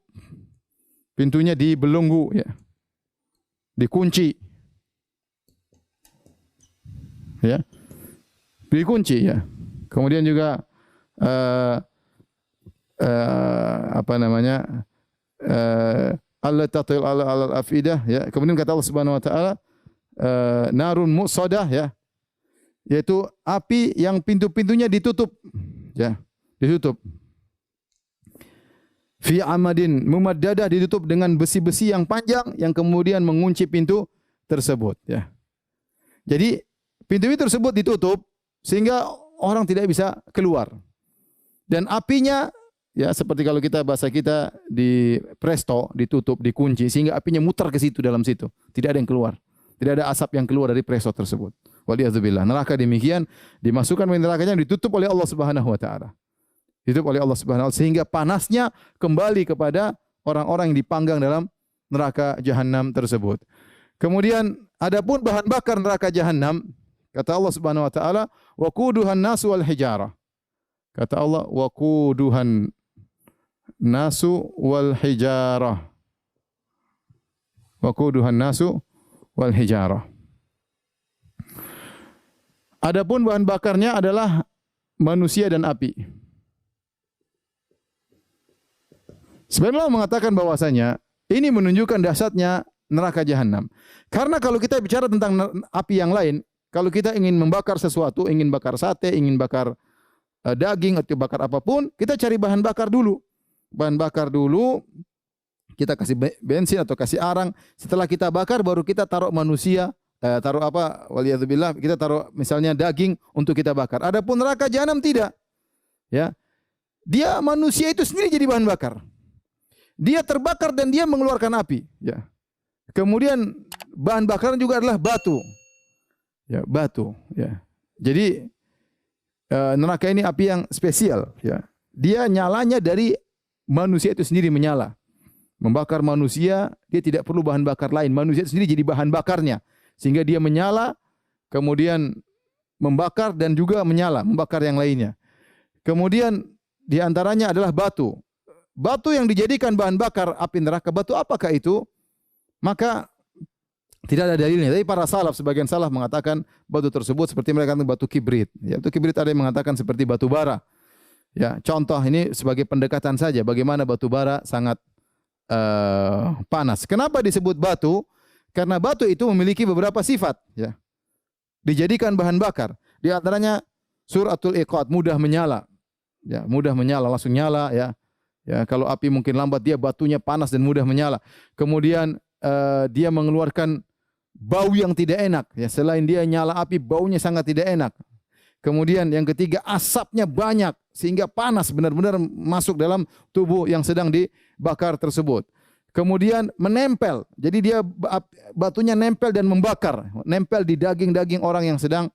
Pintunya dibelenggu ya. Dikunci. Ya. Dikunci ya. Kemudian juga apa namanya? Allah tatil ala afidah ya. Kemudian kata Allah Subhanahu wa taala narun musadah ya. Yaitu api yang pintu-pintunya ditutup ya, ditutup. Fi amadin mumaddadah, ditutup dengan besi-besi yang panjang yang kemudian mengunci pintu tersebut ya. Jadi pintu-pintu tersebut ditutup sehingga orang tidak bisa keluar. Dan apinya ya seperti kalau kita bahasa kita di presto, ditutup, dikunci sehingga apinya muter ke situ dalam situ. Tidak ada yang keluar. Tidak ada asap yang keluar dari presto tersebut. Waliyadzubillah. Neraka demikian dimasukkan ke nerakanya ditutup oleh Allah Subhanahu wa taala. Ditutup oleh Allah Subhanahu wa taala sehingga panasnya kembali kepada orang-orang yang dipanggang dalam neraka jahanam tersebut. Kemudian adapun bahan bakar neraka jahanam, kata Allah Subhanahu wa taala, waquduhan nasu wal hijarah. Kata Allah, waquduhan nasu wal hijarah. Waquduhan nasu wal hijarah. Adapun bahan bakarnya adalah manusia dan api. Sebenarnya Allah mengatakan bahwasanya ini menunjukkan dahsyatnya neraka jahanam. Karena kalau kita bicara tentang api yang lain, kalau kita ingin membakar sesuatu, ingin bakar sate, ingin bakar daging atau bakar apapun, kita cari bahan bakar dulu. Bahan bakar dulu, kita kasih bensin atau kasih arang. Setelah kita bakar, baru kita taruh manusia, taruh apa? Waliyadzubillah, kita taruh misalnya daging untuk kita bakar. Adapun neraka jahanam tidak. Ya. Dia manusia itu sendiri jadi bahan bakar. Dia terbakar dan dia mengeluarkan api. Ya. Kemudian bahan bakaran juga adalah batu. Ya, batu. Ya. Jadi neraka ini api yang spesial. Ya. Dia nyalanya dari manusia itu sendiri menyala. Membakar manusia, dia tidak perlu bahan bakar lain. Manusia itu sendiri jadi bahan bakarnya. Sehingga dia menyala, kemudian membakar dan juga menyala, membakar yang lainnya. Kemudian di antaranya adalah batu. Batu yang dijadikan bahan bakar api neraka, batu apakah itu? Maka tidak ada dalilnya. Tapi para salaf, sebagian salaf mengatakan batu tersebut seperti mereka katakan batu kibrit. Ya, batu kibrit ada yang mengatakan seperti batu bara. Ya, contoh ini sebagai pendekatan saja bagaimana batu bara sangat panas. Kenapa disebut batu? Karena batu itu memiliki beberapa sifat. Ya. Dijadikan bahan bakar. Di antaranya suratul iqad, mudah menyala. Ya, mudah menyala, langsung nyala. Ya. Ya, kalau api mungkin lambat, dia batunya panas dan mudah menyala. Kemudian dia mengeluarkan bau yang tidak enak. Ya, selain dia nyala api, baunya sangat tidak enak. Kemudian yang ketiga, asapnya banyak sehingga panas benar-benar masuk dalam tubuh yang sedang dibakar tersebut. Kemudian menempel. Jadi dia batunya nempel dan membakar, nempel di daging-daging orang yang sedang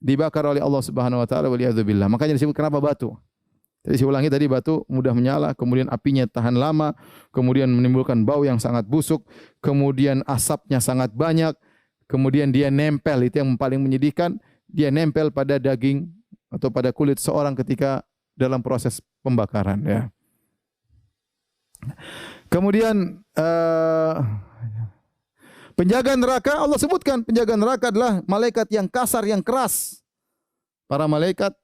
dibakar oleh Allah Subhanahu wa taala waliyadzubillah. Makanya disebut kenapa batu. Jadi saya ulangi tadi, batu mudah menyala, kemudian apinya tahan lama, kemudian menimbulkan bau yang sangat busuk, kemudian asapnya sangat banyak, kemudian dia nempel, itu yang paling menyedihkan, dia nempel pada daging atau pada kulit seorang ketika dalam proses pembakaran. Ya. Kemudian penjaga neraka, Allah sebutkan penjaga neraka adalah malaikat yang kasar, yang keras. Para malaikat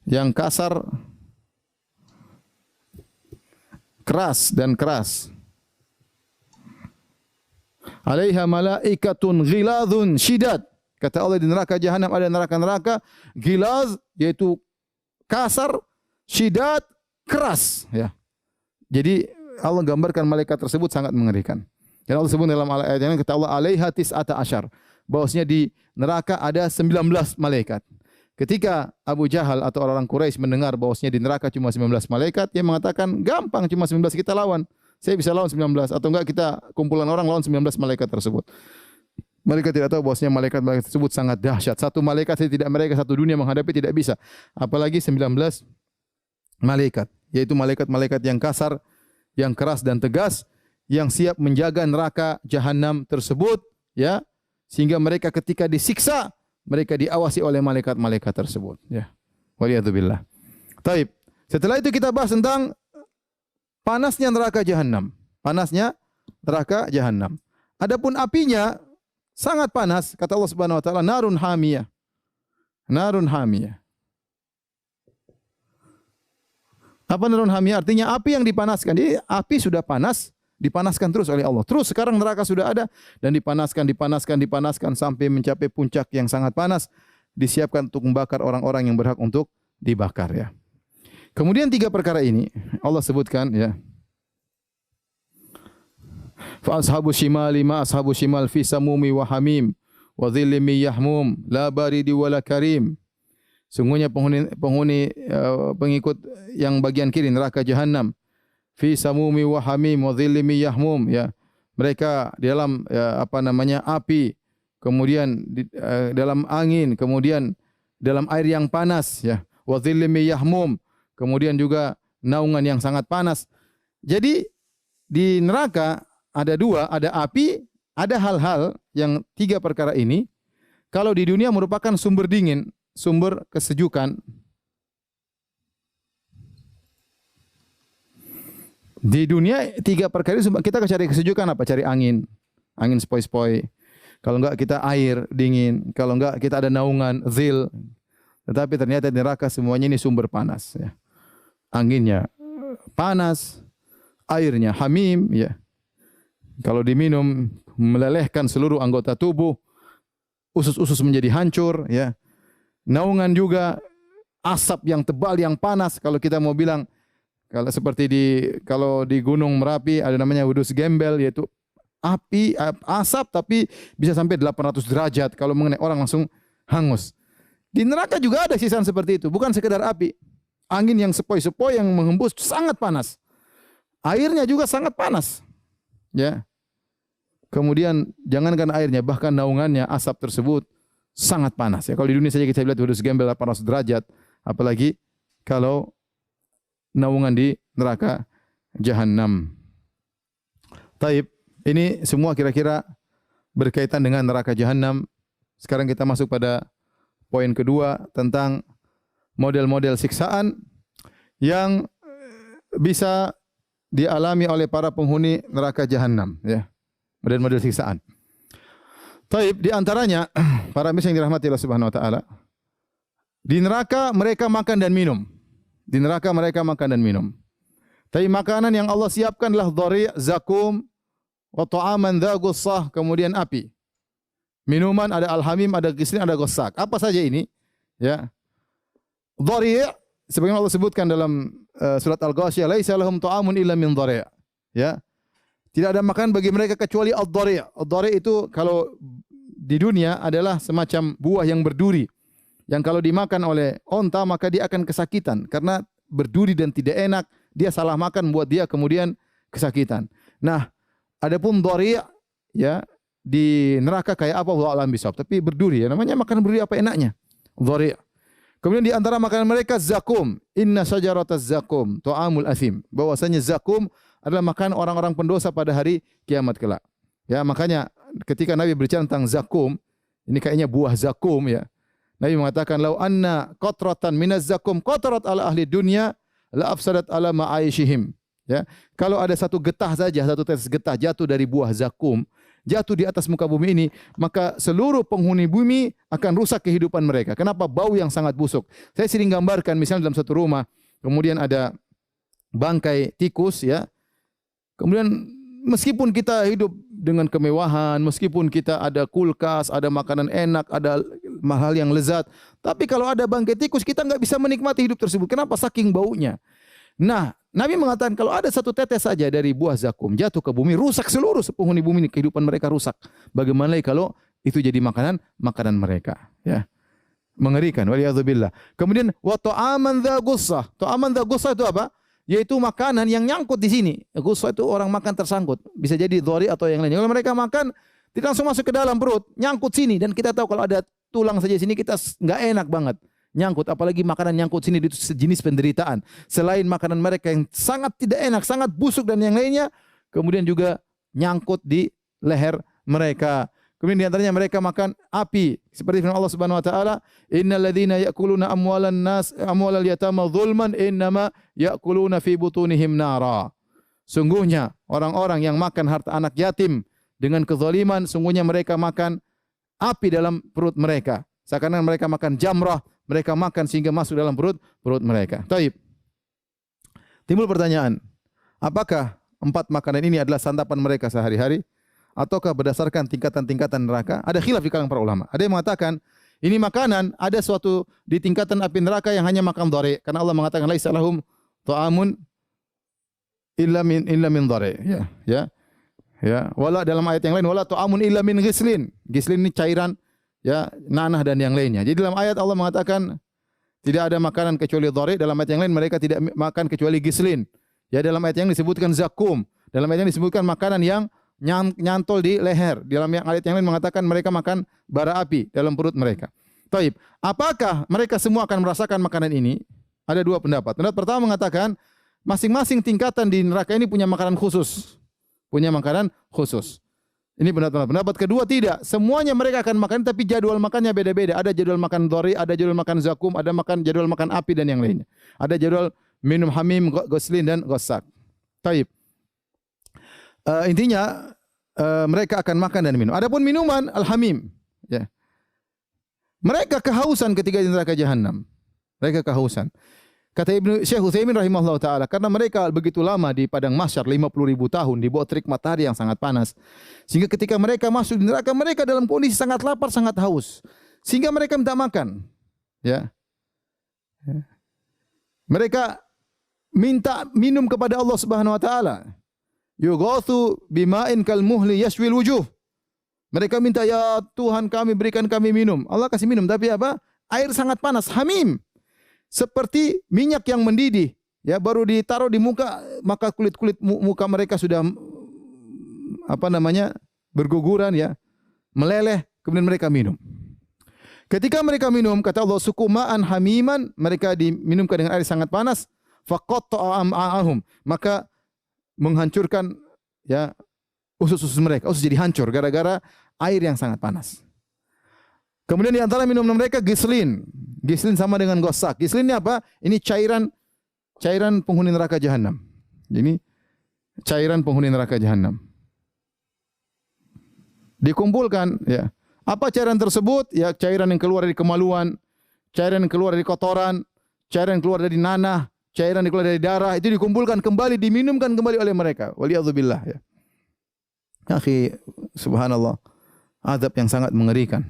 yang kasar, keras dan keras. Alaiha malaikatun ghiladzun syidad. Kata Allah, di neraka jahanam ada neraka-neraka gilaz, yaitu kasar, syidad, keras. Ya. Jadi Allah gambarkan malaikat tersebut sangat mengerikan. Dan Allah sebut dalam ayat yang kata Allah, alaiha tis'ata asyar. Bahwasanya di neraka ada 19 malaikat. Ketika Abu Jahal atau orang-orang Quraisy mendengar bahwasanya di neraka cuma 19 malaikat, dia mengatakan, gampang, cuma 19 kita lawan. Saya bisa lawan 19, atau enggak kita kumpulan orang lawan 19 malaikat tersebut. Mereka tidak tahu bahwasanya malaikat-malaikat tersebut sangat dahsyat. Satu malaikat saja tidak, mereka satu dunia menghadapi tidak bisa. Apalagi 19 malaikat, yaitu malaikat-malaikat yang kasar, yang keras dan tegas, yang siap menjaga neraka jahanam tersebut, ya, sehingga mereka ketika disiksa, mereka diawasi oleh malaikat-malaikat tersebut. Ya, waliyadzubillah. Taib. Setelah itu kita bahas tentang panasnya neraka jahanam. Panasnya neraka jahanam. Adapun apinya sangat panas, kata Allah Subhanahu wa taala, narun hamiyah. Narun hamiyah. Apa narun hamiyah? Artinya api yang dipanaskan. Jadi api sudah panas, dipanaskan terus oleh Allah. Terus sekarang neraka sudah ada dan dipanaskan sampai mencapai puncak yang sangat panas, disiapkan untuk membakar orang-orang yang berhak untuk dibakar, ya. Kemudian 3 perkara ini Allah sebutkan, ya. Fa ashabu shimali ma ashabu shimal fi samumi wa hamim wa dhillim yahmum la baridi wala karim. Sungguhnya pengikut yang bagian kiri neraka jahanam, fi samumi wa hamim wa dhillim yahmum, ya. Mereka di dalam api, kemudian dalam angin, kemudian dalam air yang panas, ya. wa dhillim yahmum. Kemudian juga naungan yang sangat panas. Jadi di neraka ada dua, ada api, ada hal-hal yang tiga perkara ini. Kalau di dunia merupakan sumber dingin, sumber kesejukan. Di dunia tiga perkara ini kita cari kesejukan apa? Cari angin, angin sepoi-sepoi. Kalau enggak kita air dingin, kalau enggak kita ada naungan zil. Tetapi ternyata di neraka semuanya ini sumber panas. Ya. Anginnya panas, airnya hamim. Ya. Kalau diminum melelehkan seluruh anggota tubuh, usus-usus menjadi hancur. Ya. Naungan juga asap yang tebal, yang panas. Kalau kita mau bilang, kalau di Gunung Merapi ada namanya Wedus Gembel, yaitu api, asap tapi bisa sampai 800 derajat. Kalau mengenai orang langsung hangus. Di neraka juga ada sisaan seperti itu. Bukan sekedar api. Angin yang sepoi-sepoi yang menghembus sangat panas. Airnya juga sangat panas. Ya. Kemudian jangankan airnya, bahkan naungannya, asap tersebut sangat panas. Ya. Kalau di dunia saja kita lihat Wedus Gembel 800 derajat. Apalagi kalau naungan di neraka Jahannam. Taib. Ini semua kira-kira berkaitan dengan neraka Jahannam. Sekarang kita masuk pada poin kedua tentang model-model siksaan yang bisa dialami oleh para penghuni neraka Jahannam. Ya, model-model siksaan. Taib, di antaranya para misal yang dirahmati Allah Subhanahu Wa Taala. Di neraka mereka makan dan minum. Di neraka mereka makan dan minum. Tapi makanan yang Allah siapkan adalah dhari', zakum, wa ta'aman dha gussah, kemudian api. Minuman ada al-hamim, ada gislin, ada gossak. Apa saja ini? Ya. Dhari', sebagaimana Allah sebutkan dalam surat Al-Ghasyiyah, laisa lahum ta'amun illa min dhari'. Ya. Tidak ada makanan bagi mereka kecuali ad-dhari'. Ad-dhari' itu kalau di dunia adalah semacam buah yang berduri. Yang kalau dimakan oleh onta maka dia akan kesakitan karena berduri dan tidak enak. Dia salah makan buat dia kemudian kesakitan. Nah, adapun dhari' ya di neraka kayak apa wallahu a'lam bishawab, tapi berduri ya, namanya makan berduri apa enaknya? Dhari'. Kemudian di antara makanan mereka zakum. Inna syajarataz zakum ta'amul athim. Bahwasanya zakum adalah makan orang-orang pendosa pada hari kiamat kelak. Ya, makanya ketika Nabi berbicara tentang zakum, ini kayaknya buah zakum ya. Nabi mengatakan lau anna qatratan minaz zakum qatarat ala ahli dunya la afsadat ala ma'aishihim. Ya, kalau ada satu getah saja, satu tetes getah jatuh dari buah zakum, jatuh di atas muka bumi ini, maka seluruh penghuni bumi akan rusak kehidupan mereka. Kenapa? Bau yang sangat busuk. Saya sering gambarkan misalnya dalam satu rumah, kemudian ada bangkai tikus ya. Kemudian meskipun kita hidup dengan kemewahan, meskipun kita ada kulkas, ada makanan enak, ada hal yang lezat, tapi kalau ada bangkai tikus kita nggak bisa menikmati hidup tersebut. Kenapa? Saking baunya. Nah, Nabi mengatakan kalau ada satu tetes saja dari buah zakum jatuh ke bumi, rusak seluruh penghuni bumi ini, kehidupan mereka rusak. Bagaimana kalau itu jadi makanan mereka? Ya, mengerikan. Waliyadzubillah. Kemudian wa ta'aman dha gussah. Ta'aman dha gussah itu apa? Yaitu makanan yang nyangkut di sini. Gussah itu orang makan tersangkut. Bisa jadi dhari atau yang lainnya. Kalau mereka makan tidak langsung masuk ke dalam perut, nyangkut sini, dan kita tahu kalau ada tulang saja sini kita nggak enak banget. Nyangkut, apalagi makanan nyangkut sini itu sejenis penderitaan. Selain makanan mereka yang sangat tidak enak, sangat busuk dan yang lainnya, kemudian juga nyangkut di leher mereka. Kemudian di antaranya mereka makan api. Seperti firman Allah Subhanahu wa taala, "Innal ladzina ya'kuluna amwalal yatama dzulman innama ya'kuluna fi butunihim nara." Sungguhnya orang-orang yang makan harta anak yatim dengan kezaliman, sungguhnya mereka makan api dalam perut mereka. Seakan-akan mereka makan jamrah, mereka makan sehingga masuk dalam perut mereka. Taib. Timbul pertanyaan, apakah 4 makanan ini adalah santapan mereka sehari-hari ataukah berdasarkan tingkatan-tingkatan neraka? Ada khilaf di kalangan para ulama. Ada yang mengatakan ini makanan ada suatu di tingkatan api neraka yang hanya makan dhari, karena Allah mengatakan laisa lahum ta'amun illa min dhari. Ya. Wala dalam ayat yang lain wala ta'amun illa min ghislin. Ghislin ini cairan ya, nanah dan yang lainnya. Jadi dalam ayat Allah mengatakan tidak ada makanan kecuali dhari, dalam ayat yang lain mereka tidak makan kecuali gislin. Ya, dalam ayat yang disebutkan zakum, dalam ayat yang disebutkan makanan yang nyantol di leher. Dalam ayat yang lain mengatakan mereka makan bara api dalam perut mereka. Taib. Apakah mereka semua akan merasakan makanan ini? Ada dua pendapat. Pendapat pertama mengatakan masing-masing tingkatan di neraka ini punya makanan khusus. Punya makanan khusus. Ini pendapat pertama. Pendapat kedua tidak. Semuanya mereka akan makan tapi jadwal makannya beda-beda. Ada jadwal makan dhari, ada jadwal makan zakum, ada jadwal makan api dan yang lainnya. Ada jadwal minum hamim, ghuslin dan ghassak. Taib. Intinya mereka akan makan dan minum. Adapun minuman al-hamim, ya. Mereka kehausan ketika di neraka jahanam. Mereka kehausan. Kata Syekh Utsaimin rahimahullah taala, karena mereka begitu lama di padang mahsyar 50.000 tahun di bawah terik matahari yang sangat panas. Sehingga ketika mereka masuk di neraka, mereka dalam kondisi sangat lapar, sangat haus. Sehingga mereka minta makan. Ya. Mereka minta minum kepada Allah Subhanahu wa taala. Yughathu bima'in kal muhli yashwil wujuh. Mereka minta, ya Tuhan kami, berikan kami minum. Allah kasih minum, tapi apa? Air sangat panas, hamim. Seperti minyak yang mendidih. Ya, baru ditaruh di muka, maka kulit-kulit muka mereka sudah berguguran, ya, meleleh, kemudian mereka minum. Ketika mereka minum, kata Allah, sukuma'an hamiman, mereka diminumkan dengan air sangat panas, faqatta'a am'a'ahum, maka menghancurkan, ya, usus-usus mereka. Usus jadi hancur gara-gara air yang sangat panas. Kemudian di antara minuman mereka gislin. Gislin sama dengan ghassak. Gislin ini apa? Ini cairan penghuni neraka jahanam. Ini cairan penghuni neraka jahanam. Dikumpulkan, ya. Apa cairan tersebut? Ya, cairan yang keluar dari kemaluan, cairan yang keluar dari kotoran, cairan yang keluar dari nanah, cairan yang keluar dari darah, itu dikumpulkan kembali, diminumkan kembali oleh mereka. Waliyadzubillah, ya. Akhi, subhanallah, azab yang sangat mengerikan.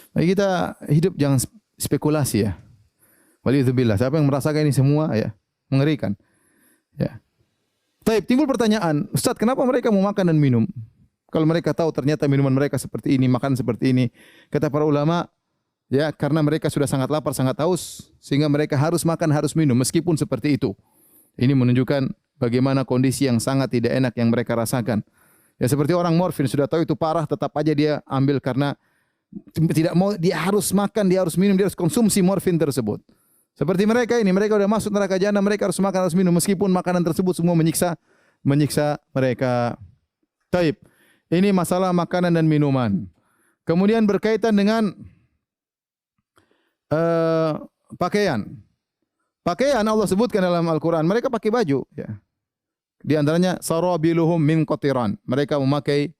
Bagi kita hidup jangan spekulasi, ya. Waliyadzubillah, siapa yang merasakan ini semua, ya, mengerikan. Ya. Taib, timbul pertanyaan, Ustaz, kenapa mereka mau makan dan minum? Kalau mereka tahu ternyata minuman mereka seperti ini, makan seperti ini. Kata para ulama, ya, karena mereka sudah sangat lapar, sangat haus, sehingga mereka harus makan, harus minum, meskipun seperti itu. Ini menunjukkan bagaimana kondisi yang sangat tidak enak yang mereka rasakan. Ya, seperti orang morfin, sudah tahu itu parah, tetap aja dia ambil karena tidak mau, dia harus makan, dia harus minum, dia harus konsumsi morfin tersebut. Seperti mereka ini, mereka sudah masuk neraka jahanam, mereka harus makan, harus minum, meskipun makanan tersebut semua menyiksa mereka. Taib. Ini masalah makanan dan minuman. Kemudian berkaitan dengan pakaian. Pakaian Allah sebutkan dalam Al-Quran, mereka pakai baju, ya. Di antaranya sarabiluhum min qatiran. Mereka memakai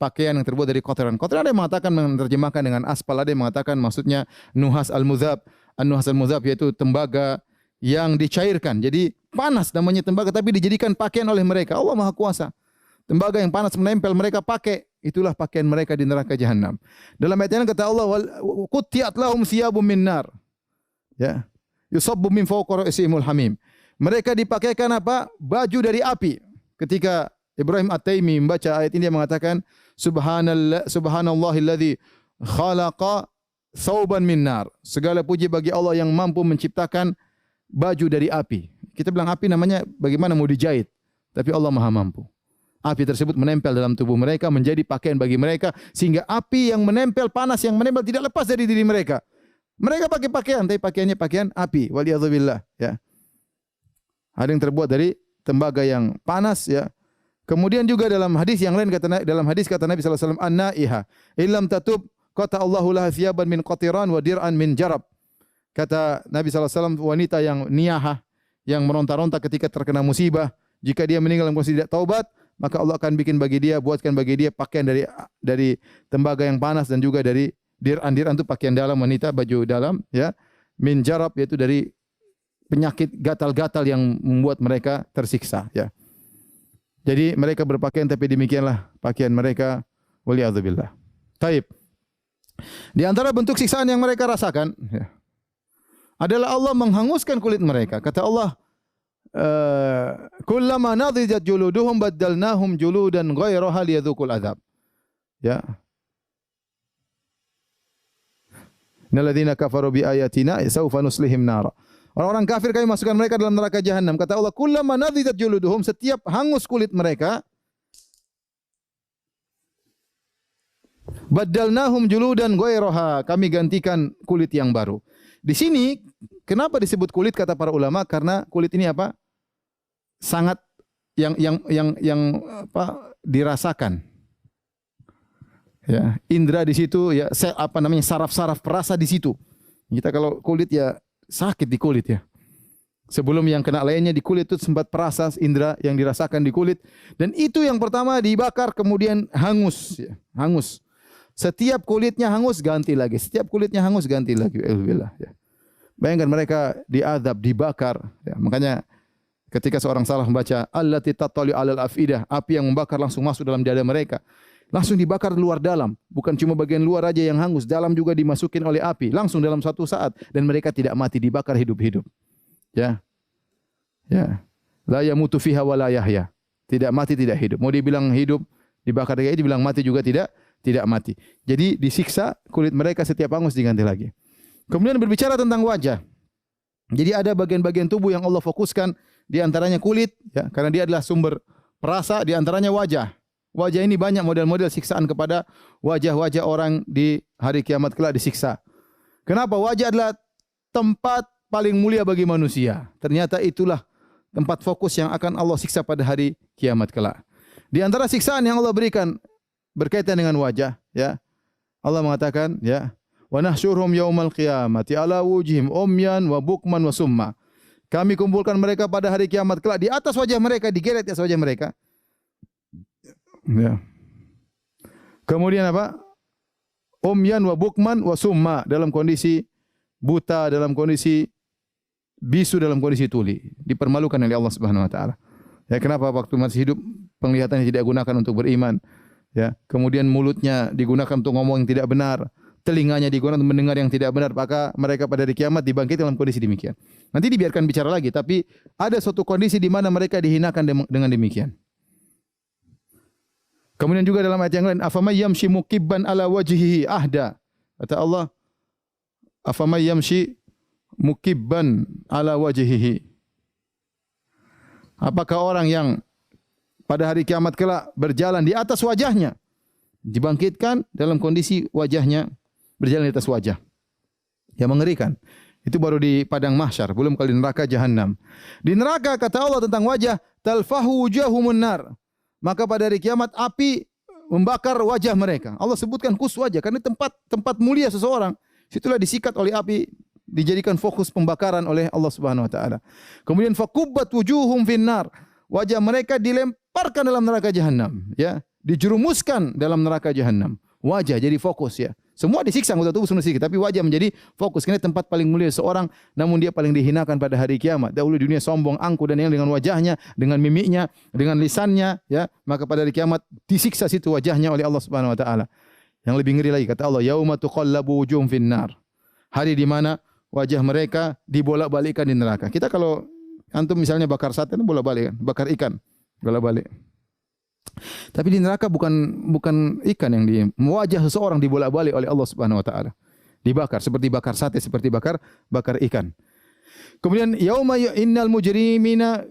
pakaian yang terbuat dari kotoran. Kotoran ada yang mengatakan, menerjemahkan dengan aspal, ada yang mengatakan maksudnya nuhas al-muzab. An-nuhas al-muzab yaitu tembaga yang dicairkan. Jadi panas namanya tembaga, tapi dijadikan pakaian oleh mereka. Allah Maha Kuasa. Tembaga yang panas menempel, mereka pakai. Itulah pakaian mereka di neraka jahanam. Dalam ayat yang kata Allah, qutti'at lahum thiyabun min nar. Ya. Yusabbu min fawqa ra'sihimul hamim. Mereka dipakaikan apa? Baju dari api. Ketika Ibrahim At-Taimi membaca ayat ini, dia mengatakan, Subhanallahilladzi khalaqa thawban min nar. Segala puji bagi Allah yang mampu menciptakan baju dari api. Kita bilang api namanya bagaimana mau dijahit, tapi Allah Maha mampu. Api tersebut menempel dalam tubuh mereka, menjadi pakaian bagi mereka, sehingga api yang menempel, panas yang menempel tidak lepas dari diri mereka. Mereka pakai pakaian, tapi pakaiannya pakaian api. Waliyadzubillah, ya. Ada yang terbuat dari tembaga yang panas, ya. Kemudian juga dalam hadis yang lain, kata Nabi sallallahu alaihi wasallam, an-naiha illam tatub qata Allahu laha thiyaban min qatiran wa dir'an min jarab. Kata Nabi sallallahu alaihi wasallam, wanita yang niyaha, yang meronta-ronta ketika terkena musibah, jika dia meninggal dalam kondisi tidak taubat, maka Allah akan buatkan bagi dia pakaian dari tembaga yang panas, dan juga dari dir'an. Dir'an itu pakaian dalam wanita, baju dalam, ya. Min jarab yaitu dari penyakit gatal-gatal yang membuat mereka tersiksa, ya. Jadi mereka berpakaian, tapi demikianlah pakaian mereka. Waliyadzubillah. Taib. Di antara bentuk siksaan yang mereka rasakan, ya, adalah Allah menghanguskan kulit mereka. Kata Allah, kullama nadijat juluduhum baddalnahum juludan ghairaha liyadzuqul adzab. Ya. Innalladzina kafaru bi ayatina sawfa nuslihim nara. Orang-orang kafir kami masukkan mereka dalam neraka jahanam. Kata Allah, kullama nadijat juluduhum, setiap hangus kulit mereka, Baddalnahum juludan ghairaha, kami gantikan kulit yang baru. Di sini kenapa disebut kulit kata para ulama? Karena kulit ini apa? Sangat yang apa? Dirasakan. Ya, indra di situ ya, apa namanya, saraf-saraf perasa di situ. Kita kalau kulit ya sakit di kulit ya. Sebelum yang kena lainnya di kulit itu sempat perasa indra yang dirasakan di kulit, dan itu yang pertama dibakar kemudian hangus ya, hangus. Setiap kulitnya hangus ganti lagi, setiap kulitnya hangus ganti lagi. Alhamdulillah ya. Bayangkan mereka diazab, dibakar ya. Makanya ketika seorang salah membaca allati tattali alal afidah, api yang membakar langsung masuk dalam dada mereka. Langsung dibakar luar dalam, bukan cuma bagian luar aja yang hangus, dalam juga dimasukin oleh api langsung dalam satu saat, dan mereka tidak mati, dibakar hidup-hidup. Ya. Ya. La yamutu fiha wa la yahya. Tidak mati, tidak hidup. Mau dibilang hidup, dibakar lagi, dibilang mati juga tidak mati. Jadi disiksa kulit mereka, setiap hangus diganti lagi. Kemudian berbicara tentang wajah. Jadi ada bagian-bagian tubuh yang Allah fokuskan, di antaranya kulit ya, karena dia adalah sumber perasa, di antaranya wajah. Wajah ini banyak model-model siksaan kepada wajah-wajah orang di hari kiamat kelak disiksa. Kenapa? Wajah adalah tempat paling mulia bagi manusia. Ternyata itulah tempat fokus yang akan Allah siksa pada hari kiamat kelak. Di antara siksaan yang Allah berikan berkaitan dengan wajah, ya. Allah mengatakan, ya, wa nahsyurhum yaumal qiyamati ala wujhihim umyan wa bukman wa summa. Kami kumpulkan mereka pada hari kiamat kelak, di atas wajah mereka, digeret di atas wajah mereka. Ya. Kemudian apa? Umyan wa bukman wa summa, dalam kondisi buta, dalam kondisi bisu, dalam kondisi tuli, dipermalukan oleh Allah Subhanahu wa taala. Ya, kenapa waktu masih hidup penglihatannya tidak gunakan untuk beriman? Ya, kemudian mulutnya digunakan untuk ngomong yang tidak benar, telinganya digunakan untuk mendengar yang tidak benar, maka mereka pada hari kiamat dibangkit dalam kondisi demikian. Nanti dibiarkan bicara lagi, tapi ada suatu kondisi di mana mereka dihinakan dengan demikian. Kemudian juga dalam ayat yang lain, afamay yamshi mukibban ala wajhihi ahda. Kata Allah, afamay yamshi mukibban ala wajhihi. Apakah orang yang pada hari kiamat kelak berjalan di atas wajahnya, dibangkitkan dalam kondisi wajahnya berjalan di atas wajah. Yang mengerikan. Itu baru di padang mahsyar, belum kali neraka jahanam. Di neraka kata Allah tentang wajah, talfahu wujuhumun nar. Maka pada hari kiamat api membakar wajah mereka. Allah sebutkan khusus wajah karena tempat mulia seseorang. Situlah disikat oleh api, dijadikan fokus pembakaran oleh Allah Subhanahu wa taala. Kemudian faqubbat wujuhum finnar. Wajah mereka dilemparkan dalam neraka jahanam, ya, dijerumuskan dalam neraka jahanam. Wajah jadi fokus ya. Semua disiksa anggota tubuh semua disiksa, tapi wajah menjadi fokus. Karena tempat paling mulia seorang, namun dia paling dihinakan pada hari kiamat. Dahulu dunia sombong, angkuh dan yang dengan wajahnya, dengan mimiknya, dengan lisannya, ya, maka pada hari kiamat disiksa situ wajahnya oleh Allah Subhanahu wa taala. Yang lebih ngeri lagi kata Allah, yauma tuqallabu wujuhum finnar. Hari di mana wajah mereka dibolak-balikkan di neraka. Kita kalau antum misalnya bakar sate, bolak-balik kan, bakar ikan, bolak-balik. Tapi di neraka bukan ikan yang wajah seseorang dibolak-balik oleh Allah Subhanahu wa taala. Dibakar seperti bakar sate, seperti bakar ikan. Kemudian yauma innal mujrimina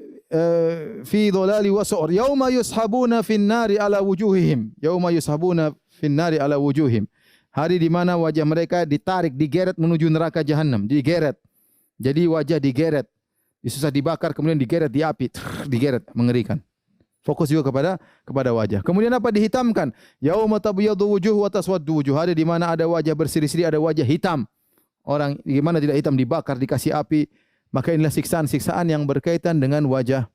fi dhalali wa su'ur yauma yushabuna fin nari ala wujuhihim. Yauma yushabuna fin nari ala wujuhihim. Hari di mana wajah mereka ditarik, digeret menuju neraka jahanam, digeret. Jadi wajah digeret. Disusah dibakar kemudian digeret di api, digeret, mengerikan. Fokus juga kepada wajah. Kemudian apa? Dihitamkan. Yauma tabyadu wujuh wa taswaddu wujuh. Hari di mana ada wajah berseri-seri, ada wajah hitam. Orang di mana tidak hitam dibakar, dikasih api. Maka inilah siksaan-siksaan yang berkaitan dengan wajah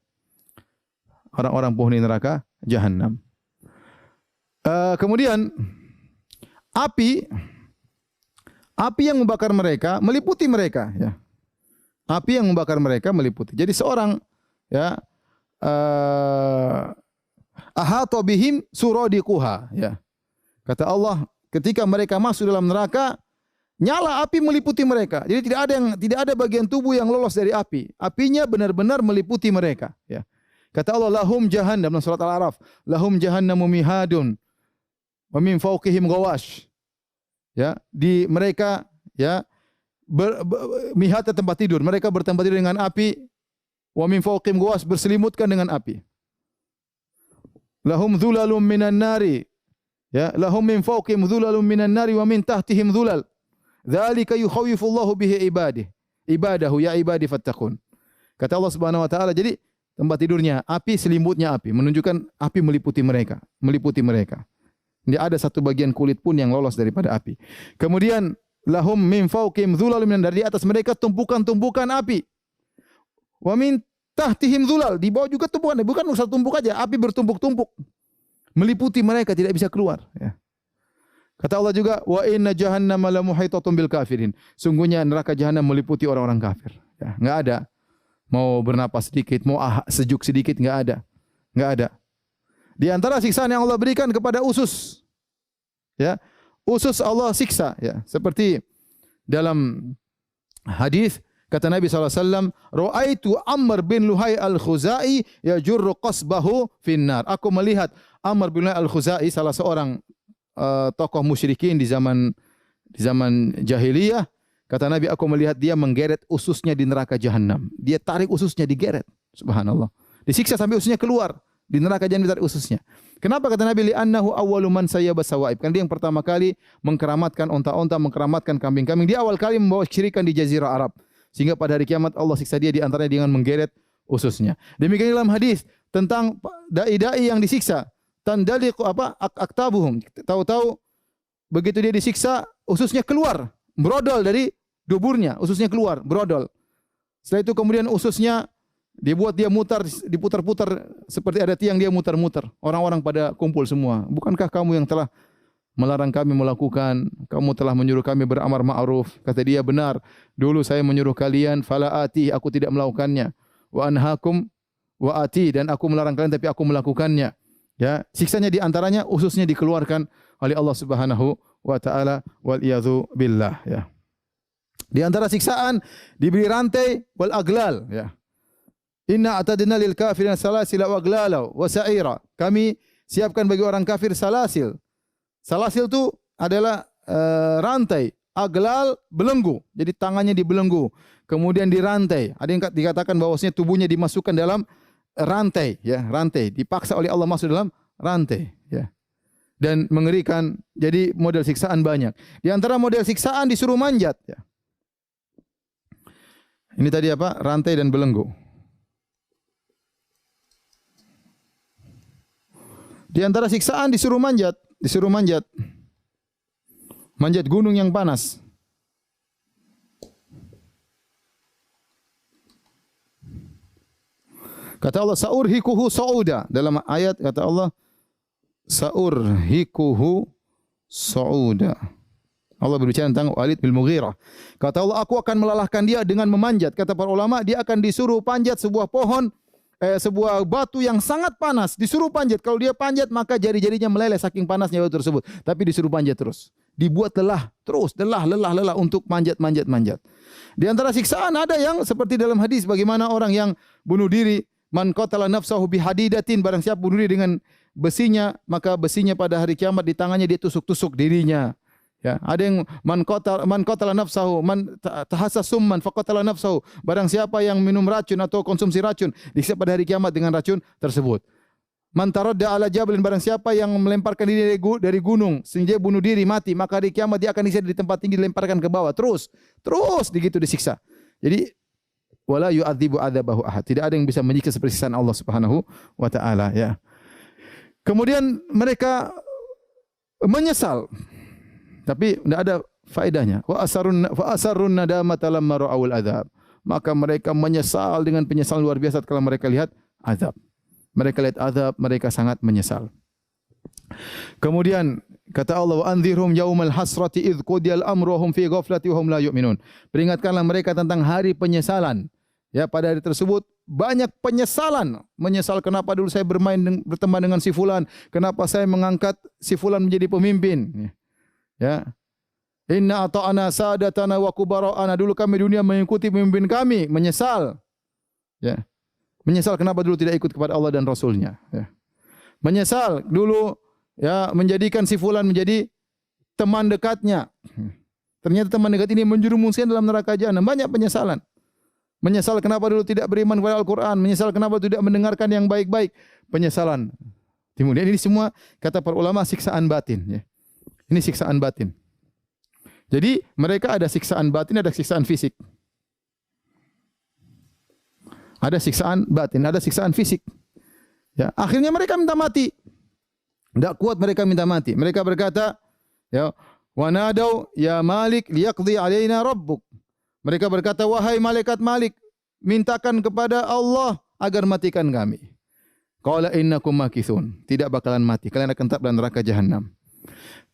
orang-orang penghuni neraka jahanam. Kemudian api yang membakar mereka meliputi mereka, ya. Api yang membakar mereka meliputi. Jadi seorang, ya, ahata bihim suradiquha, ya. Kata Allah, ketika mereka masuk dalam neraka, nyala api meliputi mereka. Jadi tidak ada bagian tubuh yang lolos dari api. Apinya benar-benar meliputi mereka, ya. Kata Allah, lahum jahannam dalam surat Al-A'raf, lahum jahannamu mihadun wa min fawqihim ghawash. Ya, di mereka, ya, mihatnya tempat tidur. Mereka bertempat tidur dengan api. Wa min fawqihim ghawash, berselimutkan dengan api. Lahum dhulalum minan nari Ya, lahum min fawqihim dhulalun minan nari wa min tahtihim dhulal. Dzalika yukhawwifullahu bihi ibadahu ya ibadi fattaqun. Kata Allah Subhanahu wa taala, jadi tempat tidurnya api, selimutnya api, menunjukkan api meliputi mereka. Tidak ada satu bagian kulit pun yang lolos daripada api. Kemudian lahum min fawqihim dhulalun minan nari, di atas mereka tumpukan-tumpukan api. Wa min tahtihim dhulal, di bawah juga tumpukan, bukan satu tumpuk aja, api bertumpuk-tumpuk. Meliputi mereka, tidak bisa keluar. Ya. Kata Allah juga, wa inna jahannama la muhitatun bil kafirin. Sungguhnya neraka jahanam meliputi orang-orang kafir. Ya, enggak ada. Mau bernapas sedikit, mau sejuk sedikit, enggak ada. Di antara siksaan yang Allah berikan kepada usus, ya, usus Allah siksa. Ya, seperti dalam hadis kata Nabi SAW, Ra'aitu Amr bin Luhai al-Khuzai yajurru qasbahu finnar. Aku melihat Amr bin Luhai al-Khuzai, salah seorang tokoh musyrikin di zaman jahiliyah. Kata Nabi, aku melihat dia menggeret ususnya di neraka jahanam. Dia tarik ususnya, digeret. Subhanallah. Disiksa sampai ususnya keluar. Di neraka jahanam ditarik ususnya. Kenapa kata Nabi? Li'annahu awwalu man sayyaba sawaib. Kan dia yang pertama kali mengkeramatkan onta-onta, mengkeramatkan kambing-kambing. Dia awal kali membawa kesyirikan di jazirah Arab. Sehingga pada hari kiamat Allah siksa dia di antaranya dengan menggeret ususnya. Demikian dalam hadis tentang dai-dai yang disiksa. Tandaliqu aktabuhum. Tahu-tahu begitu dia disiksa, ususnya keluar, brodol dari duburnya, ususnya keluar, brodol. Setelah itu kemudian ususnya dibuat dia diputar-putar seperti ada tiang, dia mutar-mutar. Orang-orang pada kumpul semua. Bukankah kamu yang telah melarang kami melakukan, kamu telah menyuruh kami beramar ma'ruf? Kata dia, benar. Dulu saya menyuruh kalian, fala ati, aku tidak melakukannya. Wa anhakum wa ati, dan aku melarang kalian tapi aku melakukannya. Ya, siksanya di antaranya ususnya dikeluarkan oleh Allah Subhanahu wa taala, wal iyadzu billah, ya. Di antara siksaan diberi rantai wal aglal, ya. Inna atadna lil kafirin salasila wa aglala wa sa'ira. Kami siapkan bagi orang kafir salasil. Salasil itu adalah rantai, aglal belenggu. Jadi tangannya dibelenggu, kemudian dirantai. Ada yang dikatakan bahwasanya tubuhnya dimasukkan dalam rantai, ya, rantai. Dipaksa oleh Allah masuk dalam rantai, ya. Dan mengerikan. Jadi model siksaan banyak. Di antara model siksaan disuruh manjat, ya. Ini tadi apa? Rantai dan belenggu. Di antara siksaan disuruh manjat. Manjat gunung yang panas. Kata Allah, saurhikuhu sa'uda. Dalam ayat kata Allah, saurhikuhu sa'uda. Allah berbicara tentang Walid bin Mughirah. Kata Allah, aku akan melalahkan dia dengan memanjat. Kata para ulama, dia akan disuruh panjat sebuah pohon, sebuah batu yang sangat panas. Disuruh panjat. Kalau dia panjat, maka jari-jarinya meleleh saking panasnya batu tersebut. Tapi disuruh panjat terus. Dibuat lelah terus, lelah untuk manjat. Di antara siksaan ada yang seperti dalam hadis, bagaimana orang yang bunuh diri, man qatala nafsahu bihadidatin, barang siapa bunuh diri dengan besinya, maka besinya pada hari kiamat di tangannya dia tusuk-tusuk dirinya. Ya, ada yang man qatala nafsahu, man tahassa summan faqatala nafsahu. Barang siapa yang minum racun atau konsumsi racun, disiksa pada hari kiamat dengan racun tersebut. Man taradda ala jabalin, barang siapa yang melemparkan diri dari gunung sehingga bunuh diri mati, maka hari kiamat dia akan disiksa di tempat tinggi, dilemparkan ke bawah. Terus begitu disiksa. Jadi wala yu'adzibu adzabahu ahad. Tidak ada yang bisa menyiksa seperti siksaan Allah Subhanahu wa taala, ya. Kemudian mereka menyesal. Tapi tidak ada faedahnya. Wa asarrun nadamata lamma ra'awul adzab. Maka mereka menyesal dengan penyesalan luar biasa kalau mereka lihat azab. Mereka lihat azab, mereka sangat menyesal. Kemudian kata Allah, wa anzirhum yaumal hasrati idz qudiyal amru hum fi ghaflati wa hum la yu'minun. Peringatkanlah mereka tentang hari penyesalan. Ya, pada hari tersebut banyak penyesalan. Menyesal kenapa dulu saya berteman dengan si fulan, kenapa saya mengangkat si fulan menjadi pemimpin. Ya. Inna ata'ana sadatana wa kubara'ana, dulu kami dunia mengikuti pemimpin kami, menyesal. Ya. Menyesal kenapa dulu tidak ikut kepada Allah dan Rasulnya. Ya. Menyesal dulu, ya, menjadikan si fulan menjadi teman dekatnya. Ternyata teman dekat ini menjerumuskan dalam neraka jahanam. Banyak penyesalan. Menyesal kenapa dulu tidak beriman kepada Al-Quran. Menyesal kenapa tidak mendengarkan yang baik-baik. Penyesalan Kemudian ini semua kata para ulama siksaan batin ya. Ini siksaan batin. Jadi mereka ada siksaan batin, ada siksaan fisik. Ada siksaan batin, ada siksaan fisik. Ya, akhirnya mereka minta mati. Tidak kuat mereka minta mati. Mereka berkata, ya, wa nadau ya Malik liyaqdi alaina rabbuk. Mereka berkata, wahai malaikat Malik, mintakan kepada Allah agar matikan kami. Qala innakum makithun. Tidak bakalan mati. Kalian akan tetap dalam neraka jahanam.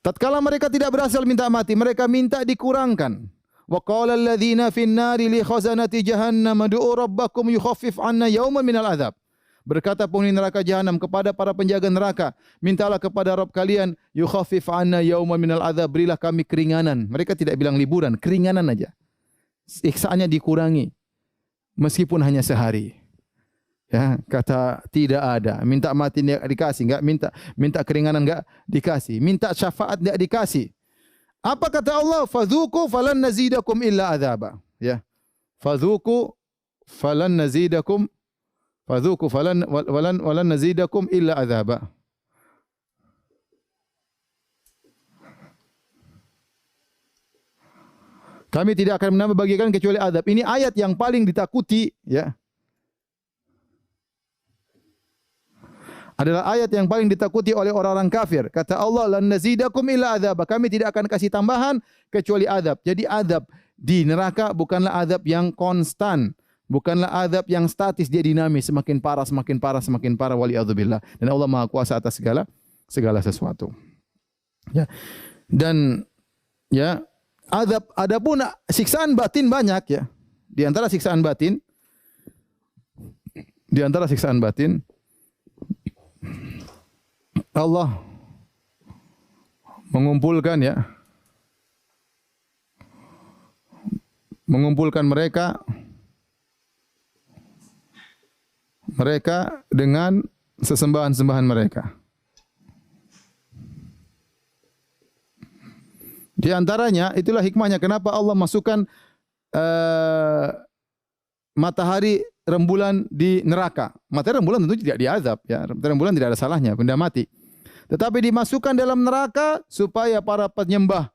Tatkala mereka tidak berhasil minta mati, mereka minta dikurangkan. Wa qala alladhina fin nari li khazanati jahannam ud'u rabbakum yukhaffif 'anna yawman minal adzab. Berkata penghuni neraka jahanam kepada para penjaga neraka, mintalah kepada Rabb kalian, yukhaffif 'anna yawman minal adzab, berilah kami keringanan. Mereka tidak bilang liburan, keringanan aja. Siksaannya dikurangi meskipun hanya sehari. Ya, kata tidak ada. Minta mati enggak dikasih, enggak minta keringanan enggak dikasih, minta syafaat enggak dikasih. Apa kata Allah? Fadzuku falan nazidakum illa adzaba. Ya. Fadzuku falan nazidakum Fadzuku walan nazidakum illa adzaba. Kami tidak akan menambah bagi kalian kecuali azab. Ini ayat yang paling ditakuti, ya. Adalah ayat yang paling ditakuti oleh orang-orang kafir. Kata Allah, lan nazidakum illa adzaba. Kami tidak akan kasih tambahan kecuali azab. Jadi azab di neraka bukanlah azab yang konstan. Bukanlah azab yang statis, dia dinamis, semakin parah, semakin parah, semakin parah, waliyadzubillah. Dan Allah Maha Kuasa atas segala sesuatu. Ya. Dan ya, azab adapun siksaan batin banyak ya. Di antara siksaan batin Allah mengumpulkan mereka dengan sesembahan-sembahan mereka. Di antaranya itulah hikmahnya kenapa Allah masukkan matahari rembulan di neraka. Matahari rembulan tentu tidak diazab ya. Matahari rembulan tidak ada salahnya, benda mati. Tetapi dimasukkan dalam neraka supaya para penyembah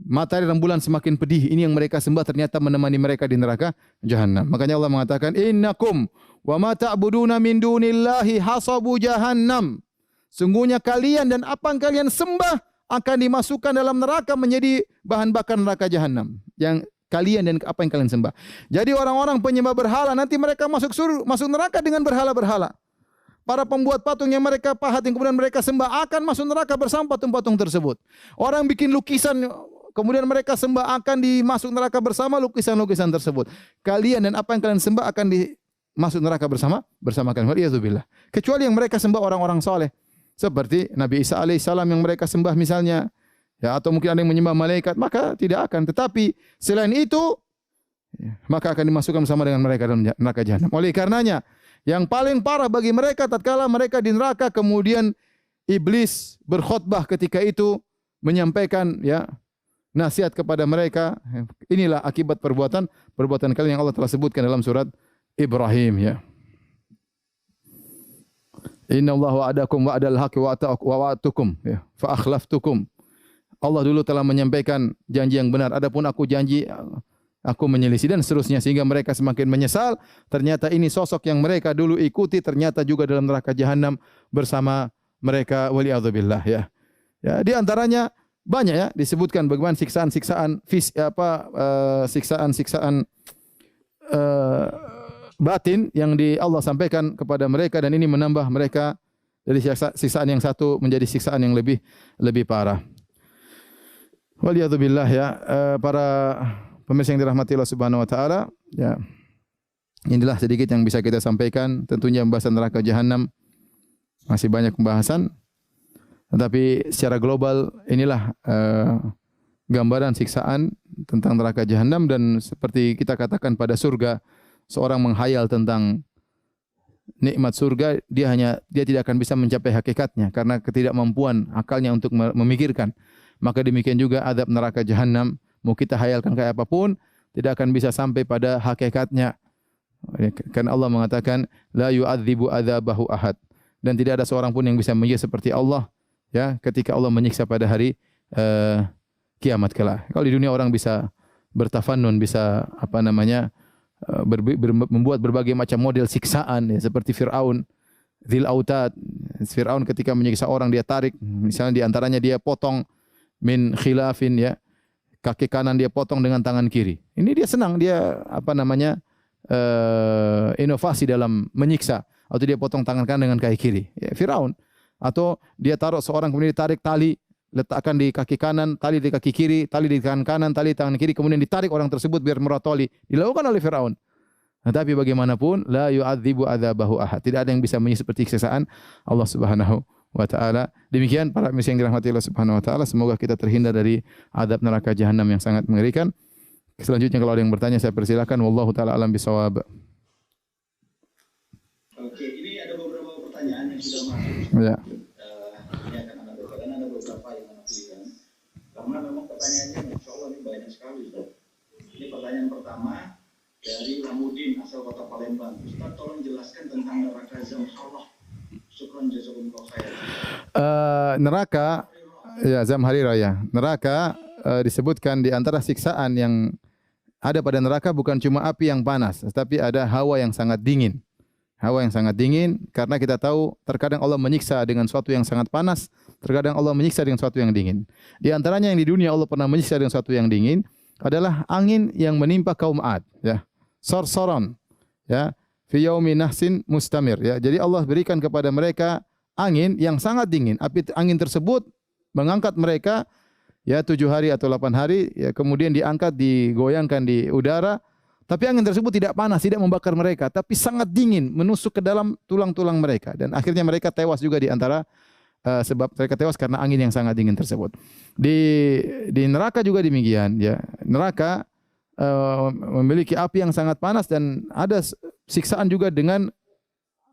matahari rembulan semakin pedih. Ini yang mereka sembah ternyata menemani mereka di neraka jahanam. Makanya Allah mengatakan innakum wa ma ta'buduna min dunillahi hasabu jahannam. Sungguhnya kalian dan apa yang kalian sembah akan dimasukkan dalam neraka menjadi bahan bakar neraka jahanam. Yang kalian dan apa yang kalian sembah. Jadi orang-orang penyembah berhala nanti mereka masuk neraka dengan berhala-berhala. Para pembuat patung yang mereka pahat yang kemudian mereka sembah akan masuk neraka bersama patung-patung tersebut. Orang bikin lukisan kemudian mereka sembah akan dimasuk neraka bersama lukisan-lukisan tersebut. Kalian dan apa yang kalian sembah akan masuk neraka bersama kalian. Waliyadzubillah. Kecuali yang mereka sembah orang-orang soleh. Seperti Nabi Isa alaihissalam yang mereka sembah misalnya. Ya, atau mungkin ada yang menyembah malaikat. Maka tidak akan. Tetapi selain itu, maka akan dimasukkan bersama dengan mereka dalam neraka jahanam. Oleh karenanya, yang paling parah bagi mereka tatkala mereka di neraka kemudian iblis berkhutbah ketika itu menyampaikan ya nasihat kepada mereka. Inilah akibat perbuatan kalian yang Allah telah sebutkan dalam surat Ibrahim ya. Innallaha wa'adakum wa'dal haqqi wa wa'atukum ya fa akhlaftukum. Allah dulu telah menyampaikan janji yang benar. Adapun aku janji aku menyelisih dan seterusnya sehingga mereka semakin menyesal. Ternyata ini sosok yang mereka dulu ikuti ternyata juga dalam neraka jahanam bersama mereka waliyadzubillah ya. Ya, di antaranya banyak ya disebutkan bagaimana siksaan-siksaan batin yang Allah sampaikan kepada mereka dan ini menambah mereka dari siksaan yang satu menjadi siksaan yang lebih parah. Waliyadzubillah ya, para pemirsa yang dirahmati Allah Subhanahu wa taala, ya. Inilah sedikit yang bisa kita sampaikan. Tentunya pembahasan neraka jahanam masih banyak pembahasan. Tetapi secara global inilah gambaran siksaan tentang neraka jahanam dan seperti kita katakan pada surga, seorang menghayal tentang nikmat surga, dia tidak akan bisa mencapai hakikatnya karena ketidakmampuan akalnya untuk memikirkan. Maka demikian juga azab neraka jahanam, mau kita hayalkan kayak apapun, tidak akan bisa sampai pada hakikatnya. Karena Allah mengatakan, la yu'adzibu adzabahu ahad. dan tidak ada seorang pun yang bisa menyiksa seperti Allah ya ketika Allah menyiksa pada hari kiamat kelak. Kalau di dunia orang bisa bertafannun, bisa apa namanya membuat berbagai macam model siksaan ya, seperti Firaun, Dzil Autad. Firaun ketika menyiksa orang dia tarik, misalnya di antaranya dia potong min khilafin ya, kaki kanan dia potong dengan tangan kiri. Ini dia senang, dia apa namanya inovasi dalam menyiksa, atau dia potong tangan kanan dengan kaki kiri. Ya, Firaun. Atau dia taruh seorang kemudian ditarik tali, letakkan di kaki kanan, tali di kaki kiri, tali di tangan kanan, tali di tangan kiri, kemudian ditarik orang tersebut biar meratoli. Dilakukan oleh Firaun. Nah, tapi bagaimanapun la yu'adzibu adzabahu ahad. Tidak ada yang bisa menyiksa seperti siksaan Allah Subhanahu wa taala. Demikian para misi yang dirahmati Allah Subhanahu wa taala, semoga kita terhindar dari azab neraka jahanam yang sangat mengerikan. Selanjutnya kalau ada yang bertanya saya persilakan. Wallahu taala alam bisawab. Oke, ini ada beberapa pertanyaan yang sudah masuk. Ya. Ini akan ada beberapa yang anak pilihkan. Karena memang pertanyaannya insya Allah ini banyak sekali. Ustaz. Ini pertanyaan pertama dari Lamudin asal kota Palembang. Ustaz tolong jelaskan tentang neraka Zamharah. Syukran jazakumullah khair. Neraka ya Zamharira ya. Neraka disebutkan di antara siksaan yang ada pada neraka bukan cuma api yang panas, tetapi ada hawa yang sangat dingin. Hawa yang sangat dingin karena kita tahu terkadang Allah menyiksa dengan sesuatu yang sangat panas, terkadang Allah menyiksa dengan sesuatu yang dingin. Di antaranya yang di dunia Allah pernah menyiksa dengan sesuatu yang dingin adalah angin yang menimpa kaum Ad ya. Sorsoron ya, fi yaumi nahsin mustamir ya. Jadi Allah berikan kepada mereka angin yang sangat dingin. Api angin tersebut mengangkat mereka ya 7 hari atau 8 hari ya, kemudian diangkat, digoyangkan di udara. Tapi angin tersebut tidak panas, tidak membakar mereka, tapi sangat dingin, menusuk ke dalam tulang-tulang mereka. Dan akhirnya mereka tewas juga di antara sebab mereka tewas karena angin yang sangat dingin tersebut. Di neraka juga demikian. Ya, neraka memiliki api yang sangat panas dan ada siksaan juga dengan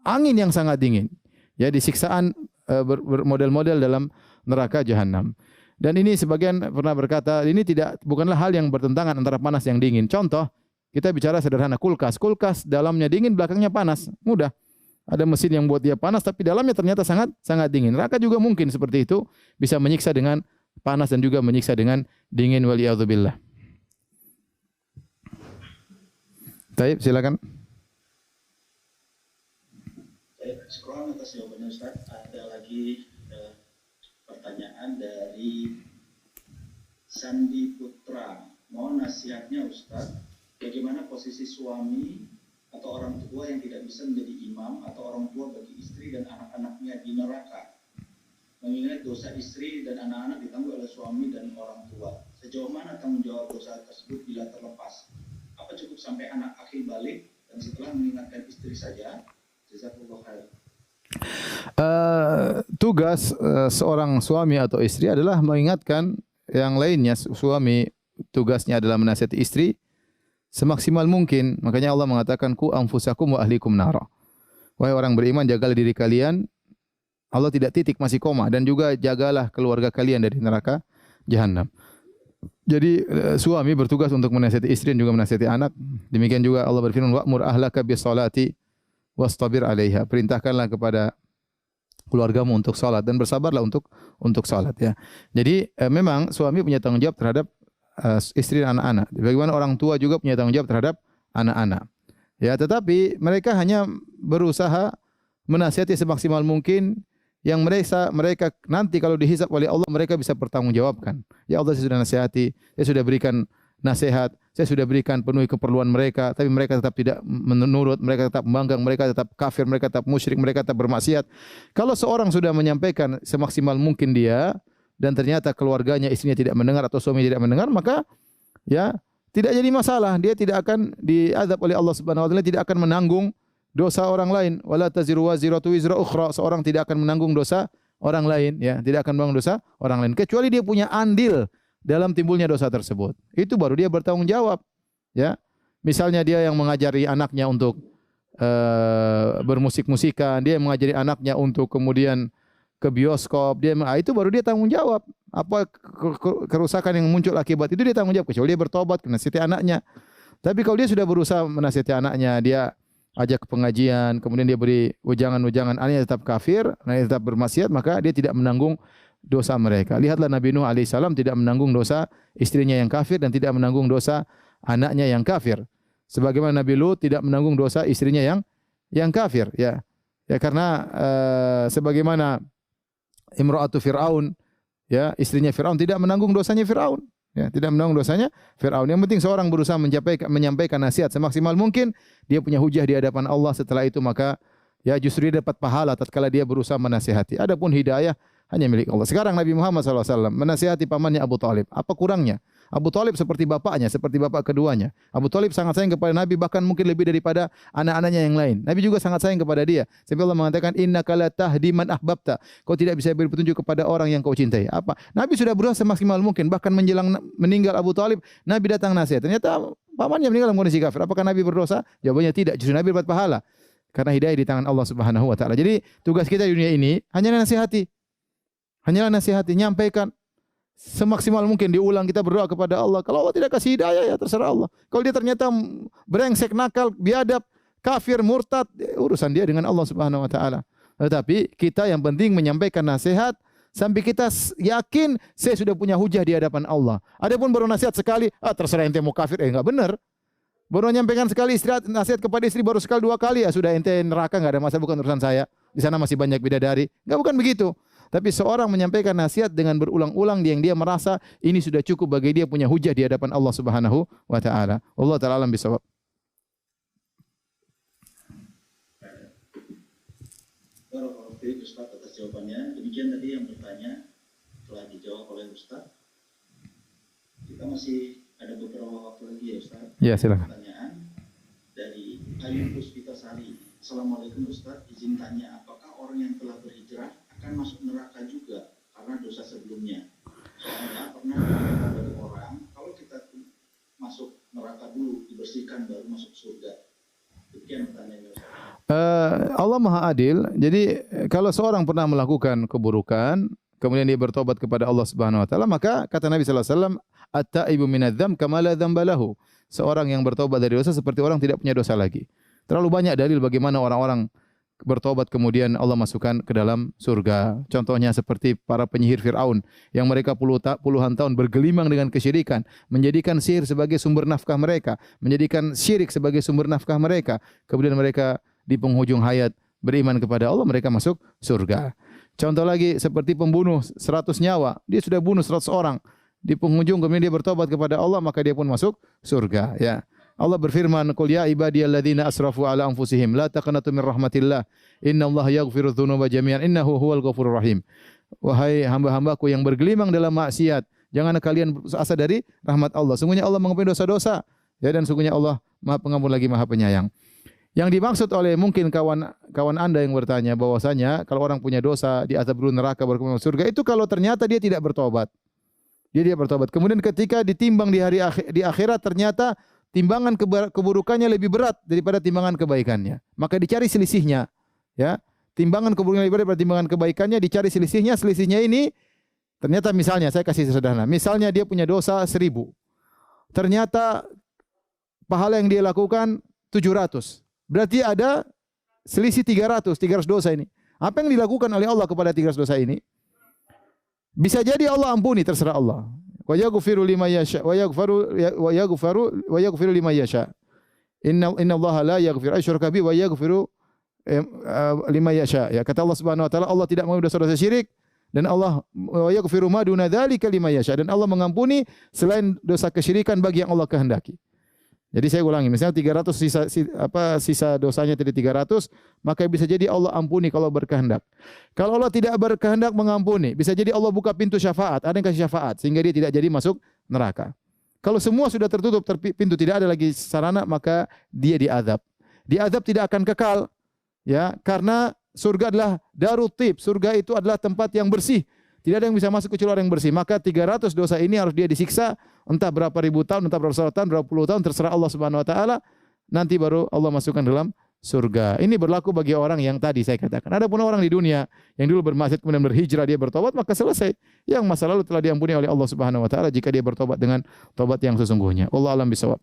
angin yang sangat dingin. Ya, di siksaan bermodel-model dalam neraka jahanam. Dan ini sebagian pernah berkata, ini bukanlah hal yang bertentangan antara panas yang dingin. Contoh, kita bicara sederhana, kulkas. Kulkas dalamnya dingin, belakangnya panas. Mudah. Ada mesin yang buat dia panas, tapi dalamnya ternyata sangat sangat dingin. Neraka juga mungkin seperti itu, bisa menyiksa dengan panas dan juga menyiksa dengan dingin. Waliyadzubillah. Taib, silakan. Sekarang atas jawabannya Ustaz, ada lagi pertanyaan dari Sandi Putra. Mohon nasihatnya Ustaz, bagaimana posisi suami atau orang tua yang tidak bisa menjadi imam atau orang tua bagi istri dan anak-anaknya di neraka? Mengingat dosa istri dan anak-anak ditanggung oleh suami dan orang tua. Sejauh mana tanggung jawab dosa tersebut bila terlepas? Apa cukup sampai anak akhir balik dan setelah mengingatkan istri saja? Jazakallahu khair. Tugas seorang suami atau istri adalah mengingatkan yang lainnya. Suami tugasnya adalah menasihati istri semaksimal mungkin. Makanya Allah mengatakan ku anfusakum wa ahlikum nara. Wahai orang beriman, jagalah diri kalian. Allah tidak titik, masih koma, dan juga jagalah keluarga kalian dari neraka jahanam. Jadi suami bertugas untuk menasihati istri dan juga menasihati anak. Demikian juga Allah berfirman wa'mur ahlaka bis salati wastabir 'alaiha. Perintahkanlah kepada keluargamu untuk salat dan bersabarlah untuk salat ya. Jadi memang suami punya tanggung jawab terhadap istri dan anak-anak. Bagaimana orang tua juga punya tanggung jawab terhadap anak-anak. Ya, tetapi mereka hanya berusaha menasihati semaksimal mungkin yang mereka nanti kalau dihisab oleh Allah mereka bisa bertanggungjawabkan. Ya Allah, saya sudah nasihati, saya sudah berikan nasihat, saya sudah berikan penuhi keperluan mereka, tapi mereka tetap tidak menurut, mereka tetap membangkang, mereka tetap kafir, mereka tetap musyrik, mereka tetap bermaksiat. Kalau seorang sudah menyampaikan semaksimal mungkin dia dan ternyata keluarganya, istrinya tidak mendengar atau suami tidak mendengar, maka ya tidak jadi masalah. Dia tidak akan diazab oleh Allah Subhanahu wa taala, tidak akan menanggung dosa orang lain. Wala taziru waziratu wizra ukhra. Seorang tidak akan menanggung dosa orang lain, ya, tidak akan menanggung dosa orang lain kecuali dia punya andil dalam timbulnya dosa tersebut. Itu baru dia bertanggung jawab, ya. Misalnya dia yang mengajari anaknya untuk bermusik-musikan, dia yang mengajari anaknya untuk kemudian ke bioskop, itu baru dia tanggung jawab. Apa kerusakan yang muncul akibat itu dia tanggung jawab, kecuali dia bertobat, menasihati anaknya. Tapi kalau dia sudah berusaha menasihati anaknya, dia ajak ke pengajian, kemudian dia beri ujangan-ujangan, anaknya tetap kafir, anaknya tetap bermaksiat, maka dia tidak menanggung dosa mereka. Lihatlah Nabi Nuh alaihissalam tidak menanggung dosa istrinya yang kafir dan tidak menanggung dosa anaknya yang kafir. Sebagaimana Nabi Lut tidak menanggung dosa istrinya yang kafir, ya. Ya karena sebagaimana Imra'atu Fir'aun, ya, istrinya Fir'aun tidak menanggung dosanya Fir'aun. Ya, tidak menanggung dosanya Fir'aun. Yang penting seorang berusaha menyampaikan nasihat semaksimal mungkin, dia punya hujah di hadapan Allah. Setelah itu maka ya justru dia dapat pahala tatkala dia berusaha menasihati. Adapun hidayah hanya milik Allah. Sekarang Nabi Muhammad SAW menasihati pamannya Abu Talib. Apa kurangnya? Abu Talib seperti bapaknya, seperti bapak keduanya. Abu Talib sangat sayang kepada Nabi, bahkan mungkin lebih daripada anak-anaknya yang lain. Nabi juga sangat sayang kepada dia. Sampai Allah mengatakan, innaka la tahdi man ahbabta. Kau tidak bisa beri petunjuk kepada orang yang kau cintai. Apa? Nabi sudah berusaha semaksimal mungkin. Bahkan menjelang meninggal Abu Talib, Nabi datang nasihat. Ternyata pamannya meninggal dalam kondisi kafir. Apakah Nabi berdosa? Jawabannya tidak. Justru Nabi dapat pahala. Karena hidayah di tangan Allah Subhanahu wa taala. Jadi tugas kita di dunia ini hanyalah nasihati. Hanyalah nasihati, nyampaikan semaksimal mungkin, diulang, kita berdoa kepada Allah. Kalau Allah tidak kasih hidayah, ya terserah Allah. Kalau dia ternyata brengsek, nakal, biadab, kafir, murtad, ya urusan dia dengan Allah Subhanahu wa taala. Tetapi kita yang penting menyampaikan nasihat sampai kita yakin saya sudah punya hujah di hadapan Allah. Adapun baru nasihat sekali, terserah ente mau kafir, enggak benar. Baru menyampaikan sekali nasihat kepada istri baru sekali 2 kali, ya sudah ente neraka, enggak ada masalah, bukan urusan saya. Di sana masih banyak bidadari. Enggak, bukan begitu. Tapi seorang menyampaikan nasihat dengan berulang-ulang yang dia merasa ini sudah cukup bagi dia punya hujah di hadapan Allah Subhanahu wa taala. Allah taala alam bisawab. Barakallahu fiik Ustaz atas jawabannya. Demikian tadi yang bertanya telah dijawab oleh Ustaz. Kita masih ada beberapa waktu lagi ya Ustaz. Ya, silakan. Pertanyaan dari Ayu Puspitasari. Assalamualaikum Ustaz, izin tanya, apakah orang yang telah berhijrah akan masuk neraka juga karena dosa sebelumnya? Soalnya pernah dengar dari orang, kalau kita masuk neraka dulu, dibersihkan baru masuk surga. Demikian pertanyaannya Ustaz. Allah Maha Adil. Jadi kalau seorang pernah melakukan keburukan, kemudian dia bertobat kepada Allah Subhanahu wa taala, maka kata Nabi sallallahu alaihi wasallam, at-taibu minadz-dzamb kama la dzamba lahu. Seorang yang bertobat dari dosa seperti orang tidak punya dosa lagi. Terlalu banyak dalil bagaimana orang-orang bertobat kemudian Allah masukkan ke dalam surga. Contohnya seperti para penyihir Fir'aun yang mereka puluhan tahun bergelimang dengan kesyirikan, menjadikan sihir sebagai sumber nafkah mereka, menjadikan syirik sebagai sumber nafkah mereka. Kemudian mereka di penghujung hayat beriman kepada Allah, mereka masuk surga. Contoh lagi seperti pembunuh 100 nyawa, dia sudah bunuh 100 orang. Di penghujung kemudian dia bertobat kepada Allah, maka dia pun masuk surga, ya. Allah berfirman, "Qul ya ibadiyalladzina asrafu ala anfusihim la taqnatu min rahmatillah. Innallaha yaghfiru dzunuba jami'an innahu huwal ghafurur rahim." Wahai hamba-hambaku yang bergelimang dalam maksiat, jangan kalian berputus asa dari rahmat Allah. Sungguhnya Allah mengampuni dosa-dosa, ya, dan sungguhnya Allah Maha Pengampun lagi Maha Penyayang. Yang dimaksud oleh mungkin kawan Anda yang bertanya bahwasanya kalau orang punya dosa diazab dulu neraka baru masuk surga, itu kalau ternyata dia tidak bertobat. Dia bertobat. Kemudian ketika ditimbang di akhirat ternyata timbangan keburukannya lebih berat daripada timbangan kebaikannya. Maka dicari selisihnya, ya. Timbangan keburukannya lebih berat daripada timbangan kebaikannya, dicari selisihnya. Selisihnya ini ternyata misalnya saya kasih sederhana. Misalnya dia punya dosa 1000. Ternyata pahala yang dia lakukan 700. Berarti ada selisih 300 dosa ini. Apa yang dilakukan oleh Allah kepada 300 dosa ini? Bisa jadi Allah ampuni, terserah Allah. Wa yaghfiru liman yasha wa yaghfiru liman yasha. Innallaha la yaghfiru asyraka bihi wa yaghfiru liman yasha. Ya, kata Allah Subhanahu wa taala, Allah tidak mengampuni dosa-dosa syirik dan Allah wa yaghfiru ma duna dzalika liman yasha, dan Allah mengampuni selain dosa kesyirikan bagi yang Allah kehendaki. Jadi saya ulangi, misalnya 300 sisa dosanya tadi 300, maka bisa jadi Allah ampuni kalau berkehendak. Kalau Allah tidak berkehendak mengampuni, bisa jadi Allah buka pintu syafaat, ada yang kasih syafaat sehingga dia tidak jadi masuk neraka. Kalau semua sudah tertutup pintu, tidak ada lagi sarana, maka dia diazab. Diazab tidak akan kekal, ya, karena surga adalah darut tib, surga itu adalah tempat yang bersih. Tidak ada yang bisa masuk kecuali orang yang bersih. Maka 300 dosa ini harus dia disiksa entah berapa ribu tahun, entah berapa ratus tahun, berapa puluh tahun, terserah Allah Subhanahu wa taala. Nanti baru Allah masukkan dalam surga. Ini berlaku bagi orang yang tadi saya katakan. Adapun orang di dunia yang dulu bermaksiat kemudian berhijrah, dia bertobat, maka selesai. Yang masa lalu telah diampuni oleh Allah Subhanahu wa taala jika dia bertobat dengan tobat yang sesungguhnya. Allah alam bisawab.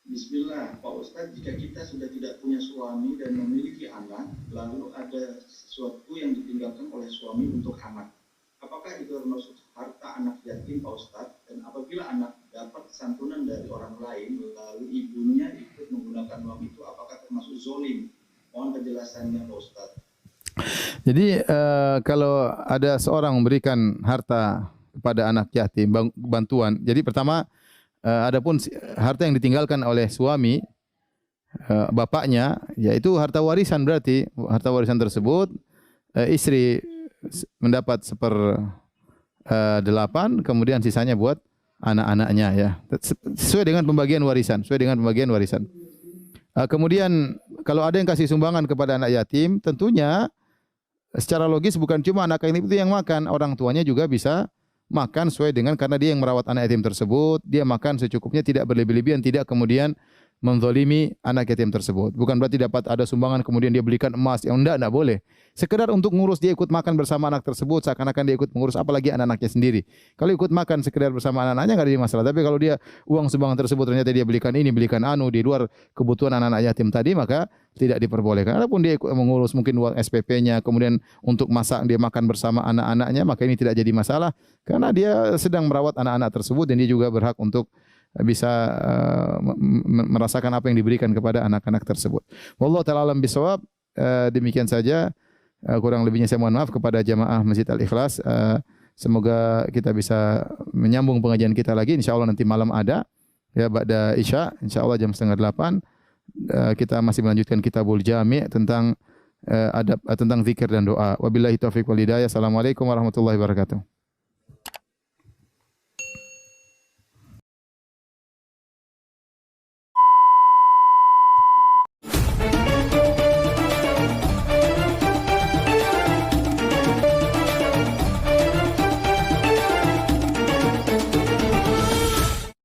Bismillah, Pak Ustadz, jika kita sudah tidak punya suami dan memiliki anak, lalu ada sesuatu yang ditinggalkan oleh suami untuk anak. Apakah itu termasuk harta anak yatim, Pak Ustadz? Dan apabila anak dapat santunan dari orang lain, lalu ibunya ikut menggunakan uang itu, apakah termasuk zolim? Mohon penjelasannya, Pak Ustadz. Jadi kalau ada seorang memberikan harta kepada anak yatim, bantuan. Jadi pertama, adapun harta yang ditinggalkan oleh suami, bapaknya, yaitu harta warisan berarti harta warisan tersebut istri mendapat 1/8, kemudian sisanya buat anak-anaknya ya. Sesuai dengan pembagian warisan, sesuai dengan pembagian warisan. Kemudian kalau ada yang kasih sumbangan kepada anak yatim, tentunya secara logis bukan cuma anak yatim itu yang makan, orang tuanya juga bisa makan sesuai dengan, karena dia yang merawat anak yatim tersebut, dia makan secukupnya, tidak berlebih-lebihan, tidak kemudian menzalimi anak yatim tersebut. Bukan berarti dapat ada sumbangan kemudian dia belikan emas, yang enggak boleh. Sekedar untuk ngurus, dia ikut makan bersama anak tersebut, seakan-akan dia ikut mengurus, apalagi anak-anaknya sendiri. Kalau ikut makan sekedar bersama anak-anaknya enggak ada masalah. Tapi kalau dia uang sumbangan tersebut ternyata dia belikan ini, belikan anu di luar kebutuhan anak-anak yatim tadi, maka tidak diperbolehkan. Adapun dia ikut mengurus mungkin uang SPP-nya, kemudian untuk masak dia makan bersama anak-anaknya, maka ini tidak jadi masalah karena dia sedang merawat anak-anak tersebut dan dia juga berhak untuk bisa merasakan apa yang diberikan kepada anak-anak tersebut. Wallahu taala alam bisawab. Demikian saja. Kurang lebihnya saya mohon maaf kepada jamaah Masjid Al-Ikhlas. Semoga kita bisa menyambung pengajian kita lagi. Insyaallah nanti malam ada ya ba'da Isya, insyaallah jam 7:30 kita masih melanjutkan Kitabul Jami' tentang adab tentang zikir dan doa. Wabillahi taufiq wal hidayah. Assalamualaikum warahmatullahi wabarakatuh.